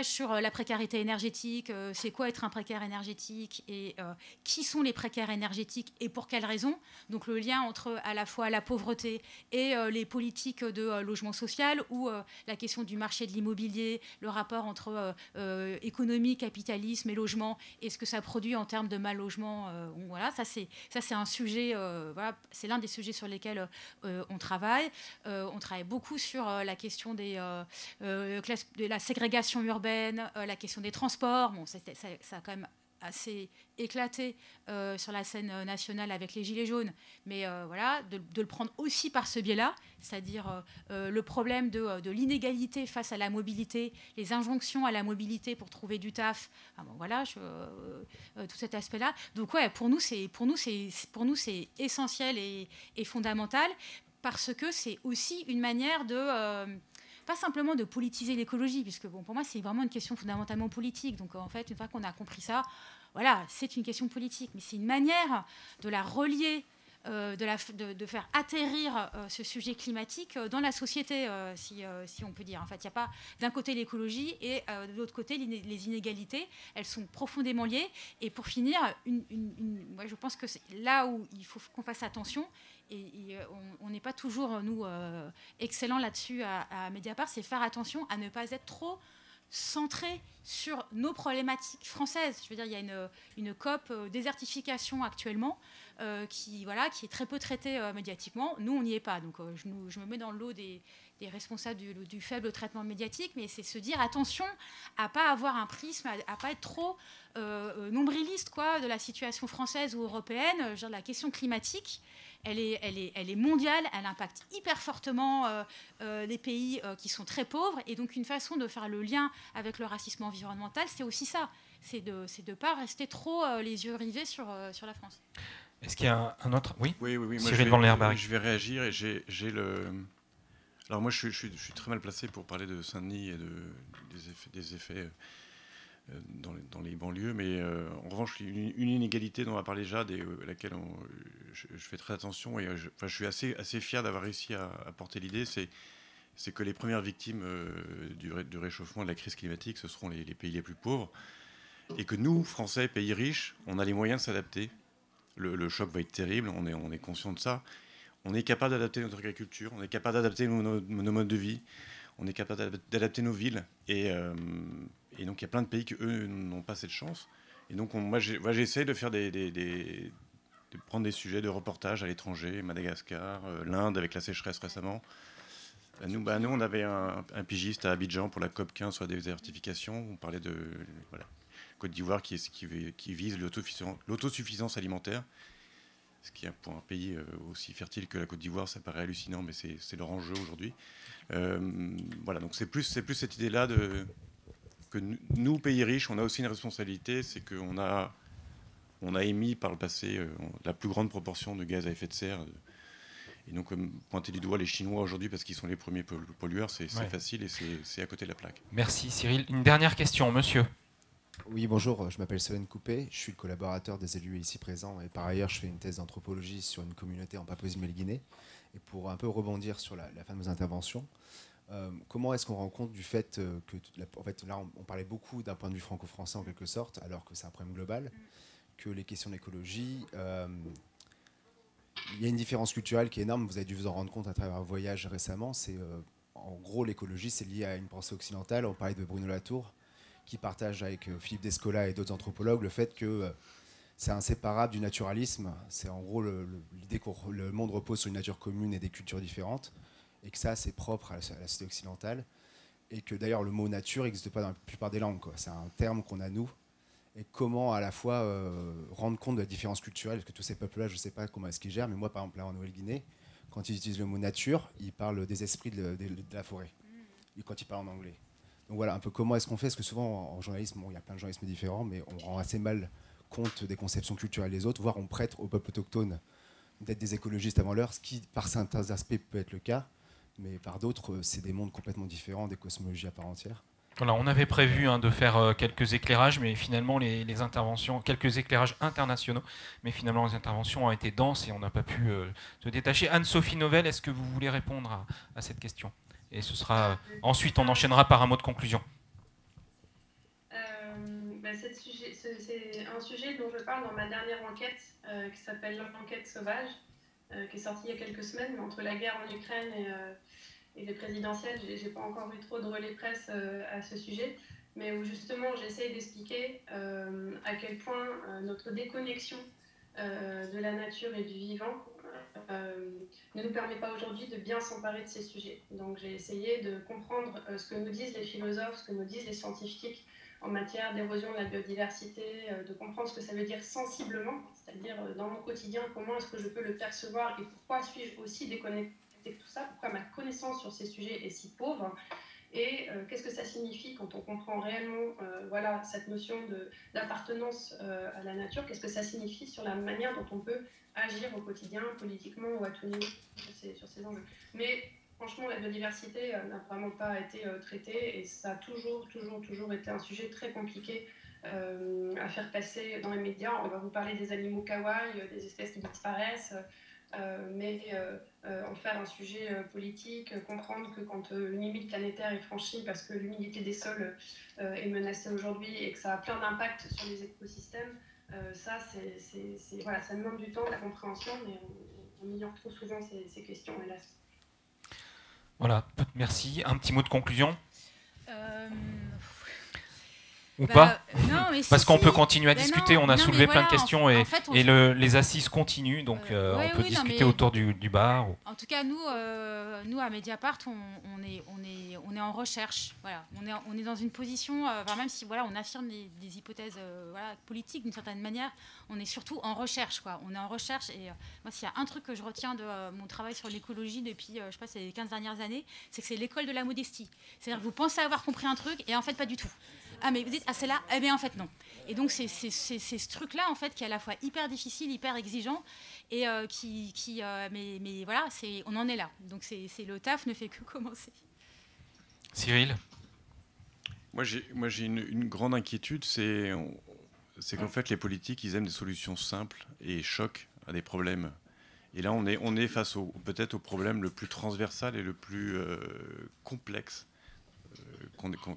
sur la précarité énergétique. C'est quoi être un précaire énergétique? Et qui sont les précaires énergétiques et pour quelles raisons? Donc le lien entre à la fois la pauvreté et les politiques de logement social ou la question du marché de l'immobilier, le rapport entre économie, capitalisme et logement et ce que ça produit en termes de mal logement. Voilà, ça c'est un sujet... voilà, c'est l'un des sujets sur lesquels on travaille. On travaille beaucoup sur la question de la ségrégation urbaine, la question des transports. Bon, ça a quand même assez éclaté sur la scène nationale avec les Gilets jaunes, mais voilà, de le prendre aussi par ce biais-là, c'est-à-dire le problème de l'inégalité face à la mobilité, les injonctions à la mobilité pour trouver du taf, enfin, bon, voilà, tout cet aspect-là. Donc ouais, pour nous c'est essentiel et fondamental parce que c'est aussi une manière de pas simplement de politiser l'écologie, puisque bon, pour moi, c'est vraiment une question fondamentalement politique. Donc, en fait, une fois qu'on a compris ça, voilà, c'est une question politique. Mais c'est une manière de la relier, de faire atterrir ce sujet climatique dans la société, si on peut dire. En fait, il n'y a pas d'un côté l'écologie et de l'autre côté les inégalités. Elles sont profondément liées. Et pour finir, moi, je pense que c'est là où il faut qu'on fasse attention. Et on n'est pas toujours, nous, excellents là-dessus à Mediapart, c'est faire attention à ne pas être trop centré sur nos problématiques françaises. Je veux dire, il y a une COP désertification actuellement qui est très peu traitée médiatiquement. Nous, on n'y est pas. Donc, je me mets dans le lot des responsables du faible traitement médiatique, mais c'est se dire attention à ne pas avoir un prisme, à ne pas être trop nombriliste de la situation française ou européenne. Je veux dire, la question climatique, elle est mondiale, elle impacte hyper fortement les pays qui sont très pauvres. Et donc, une façon de faire le lien avec le racisme environnemental, c'est aussi ça. C'est de ne pas rester trop les yeux rivés sur la France. Est-ce qu'il y a un autre? Oui, oui. Moi, Cyril Van Lerberg. Je vais réagir et j'ai le... Alors moi, je suis très mal placé pour parler de Saint-Denis et des effets dans les banlieues, mais en revanche, une inégalité dont on va parler Jade et à laquelle je fais très attention, et je suis assez fier d'avoir réussi à porter l'idée, c'est que les premières victimes du réchauffement et de la crise climatique, ce seront les pays les plus pauvres, et que nous, Français, pays riches, on a les moyens de s'adapter. Le choc va être terrible, on est conscient de ça. On est capable d'adapter notre agriculture, on est capable d'adapter nos modes de vie, on est capable d'adapter nos villes. Et donc, il y a plein de pays qui, eux, n'ont pas cette chance. Et donc, moi, j'essaie de faire des prendre des sujets de reportage à l'étranger, Madagascar, l'Inde avec la sécheresse récemment. Nous, on avait un pigiste à Abidjan pour la COP15 sur la désertification. On parlait de Côte d'Ivoire qui vise l'autosuffisance alimentaire. Ce qui, pour un pays aussi fertile que la Côte d'Ivoire, ça paraît hallucinant, mais c'est leur enjeu aujourd'hui. Donc c'est plus cette idée-là que nous, pays riches, on a aussi une responsabilité, c'est qu'on a émis par le passé la plus grande proportion de gaz à effet de serre. Et donc, pointer du doigt les Chinois aujourd'hui parce qu'ils sont les premiers pollueurs, c'est facile et c'est à côté de la plaque. Merci Cyril. Une dernière question, monsieur. Oui, bonjour, je m'appelle Solène Coupé, je suis le collaborateur des élus ici présents et par ailleurs je fais une thèse d'anthropologie sur une communauté en Papouasie-Nouvelle-Guinée. Et pour un peu rebondir sur la fin de vos interventions, comment est-ce qu'on rend compte du fait en fait, là on parlait beaucoup d'un point de vue franco-français en quelque sorte, alors que c'est un problème global, que les questions d'écologie, il y a une différence culturelle qui est énorme, vous avez dû vous en rendre compte à travers un voyage récemment, en gros l'écologie c'est lié à une pensée occidentale, on parlait de Bruno Latour, qui partage avec Philippe Descola et d'autres anthropologues le fait que c'est inséparable du naturalisme. C'est en gros l'idée que le monde repose sur une nature commune et des cultures différentes, et que ça, c'est propre à la société occidentale, et que d'ailleurs le mot nature n'existe pas dans la plupart des langues. C'est un terme qu'on a nous, et comment à la fois rendre compte de la différence culturelle, parce que tous ces peuples-là, je ne sais pas comment est-ce qu'ils gèrent, mais moi par exemple là en Nouvelle-Guinée, quand ils utilisent le mot nature, ils parlent des esprits de la forêt, et quand ils parlent en anglais. Donc voilà, un peu comment est-ce qu'on fait, parce que souvent en journalisme, il y a plein de journalismes différents, mais on rend assez mal compte des conceptions culturelles des autres, voire on prête aux peuples autochtones d'être des écologistes avant l'heure, ce qui par certains aspects peut être le cas, mais par d'autres, c'est des mondes complètement différents, des cosmologies à part entière. Voilà, on avait prévu de faire quelques éclairages, mais finalement les interventions, quelques éclairages internationaux, mais finalement les interventions ont été denses et on n'a pas pu se détacher. Anne-Sophie Novelle, est-ce que vous voulez répondre à cette question ? Et ce sera ensuite on enchaînera par un mot de conclusion. C'est un sujet dont je parle dans ma dernière enquête qui s'appelle l'enquête sauvage, qui est sortie il y a quelques semaines, mais entre la guerre en Ukraine et les présidentielles, j'ai pas encore vu trop de relais presse à ce sujet, mais où justement j'essaye d'expliquer à quel point notre déconnexion de la nature et du vivant ne nous permet pas aujourd'hui de bien s'emparer de ces sujets. Donc j'ai essayé de comprendre ce que nous disent les philosophes, ce que nous disent les scientifiques en matière d'érosion de la biodiversité, de comprendre ce que ça veut dire sensiblement, c'est-à-dire dans mon quotidien, comment est-ce que je peux le percevoir et pourquoi suis-je aussi déconnectée de tout ça, pourquoi ma connaissance sur ces sujets est si pauvre, et qu'est-ce que ça signifie quand on comprend réellement cette notion d'appartenance à la nature, qu'est-ce que ça signifie sur la manière dont on peut agir au quotidien, politiquement ou à tout niveau sur ces enjeux. Mais franchement, la biodiversité n'a vraiment pas été traitée et ça a toujours été un sujet très compliqué à faire passer dans les médias. On va vous parler des animaux kawaii, des espèces qui disparaissent, mais en faire un sujet politique, comprendre que quand une limite planétaire est franchie parce que l'humidité des sols est menacée aujourd'hui et que ça a plein d'impacts sur les écosystèmes, ça demande du temps, de la compréhension, mais on ignore trop souvent ces questions, hélas. Voilà, merci. Un petit mot de conclusion ou pas non, mais parce qu'on peut continuer à mais discuter, non, on a soulevé plein de questions et les assises continuent, donc on peut discuter autour du bar. En tout cas, nous à Mediapart, on est en recherche. Voilà. On est dans une position, même si on affirme des hypothèses politiques d'une certaine manière, on est surtout en recherche. On est en recherche et moi, s'il y a un truc que je retiens de mon travail sur l'écologie depuis, je sais pas, ces 15 dernières années, c'est que c'est l'école de la modestie. C'est-à-dire que vous pensez avoir compris un truc et en fait, pas du tout. Ah mais vous dites c'est là, eh bien en fait non. Et donc c'est ce truc là en fait qui est à la fois hyper difficile, hyper exigeant et mais voilà, on en est là. Donc c'est le taf ne fait que commencer. Cyril. Moi j'ai une grande inquiétude, c'est qu'en fait les politiques ils aiment des solutions simples et choquent à des problèmes. Et là on est face peut-être au problème le plus transversal et le plus complexe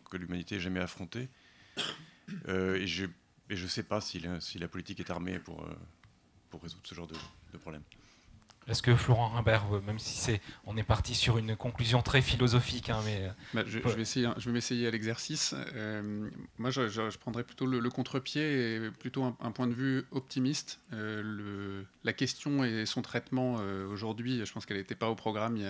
que l'humanité ait jamais affronté. Et je ne sais pas si la politique est armée pour résoudre ce genre de problème. Est-ce que Florent Rimbert, même si on est parti sur une conclusion très philosophique, hein, mais je vais m'essayer à l'exercice. Moi, je prendrais plutôt le contre-pied et plutôt un point de vue optimiste. La question et son traitement aujourd'hui, je pense qu'elle n'était pas au programme il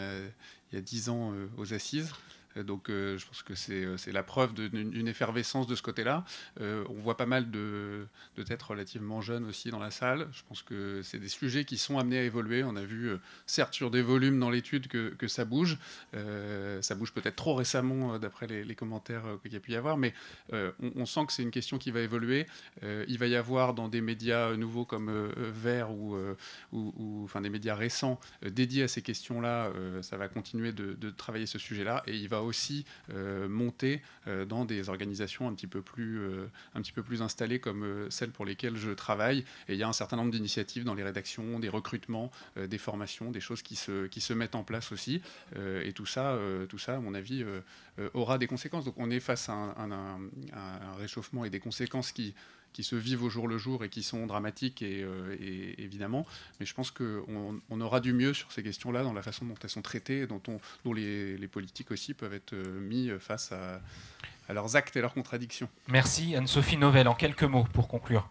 y a 10 ans aux Assises. Donc je pense que c'est la preuve d'une effervescence de ce côté-là. On voit pas mal de têtes relativement jeunes aussi dans la salle. Je pense que c'est des sujets qui sont amenés à évoluer. On a vu, certes, sur des volumes dans l'étude que ça bouge. Ça bouge peut-être trop récemment, d'après les commentaires qu'il y a pu y avoir, mais on sent que c'est une question qui va évoluer. Il va y avoir dans des médias nouveaux comme Vert ou enfin, des médias récents dédiés à ces questions-là, ça va continuer de travailler ce sujet-là, et il va aussi monter dans des organisations un petit peu plus installées comme celles pour lesquelles je travaille. Et il y a un certain nombre d'initiatives dans les rédactions, des recrutements, des formations, des choses qui se mettent en place aussi. Et tout ça, à mon avis, aura des conséquences. Donc on est face à un réchauffement et des conséquences qui se vivent au jour le jour et qui sont dramatiques, et évidemment, mais je pense qu'on aura du mieux sur ces questions-là dans la façon dont elles sont traitées, et dont les politiques aussi peuvent être mis face à leurs actes et leurs contradictions. Merci. Anne-Sophie Novelle, en quelques mots pour conclure.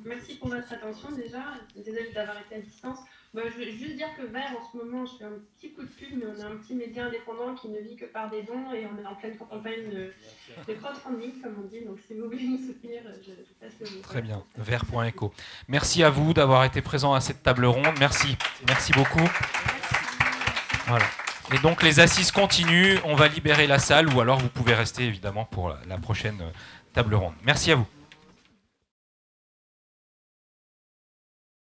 Merci pour votre attention déjà. Désolée d'avoir été à distance. Je veux juste dire que Vert, en ce moment, je fais un petit coup de pub, mais on est un petit média indépendant qui ne vit que par des dons, et on est en pleine campagne de crowdfunding, comme on dit. Donc si vous voulez nous soutenir, je passe le mot. Très bien. Vert.eco. Merci à vous d'avoir été présents à cette table ronde. Merci. Merci beaucoup. Voilà. Et donc les assises continuent. On va libérer la salle, ou alors vous pouvez rester évidemment pour la prochaine table ronde. Merci à vous.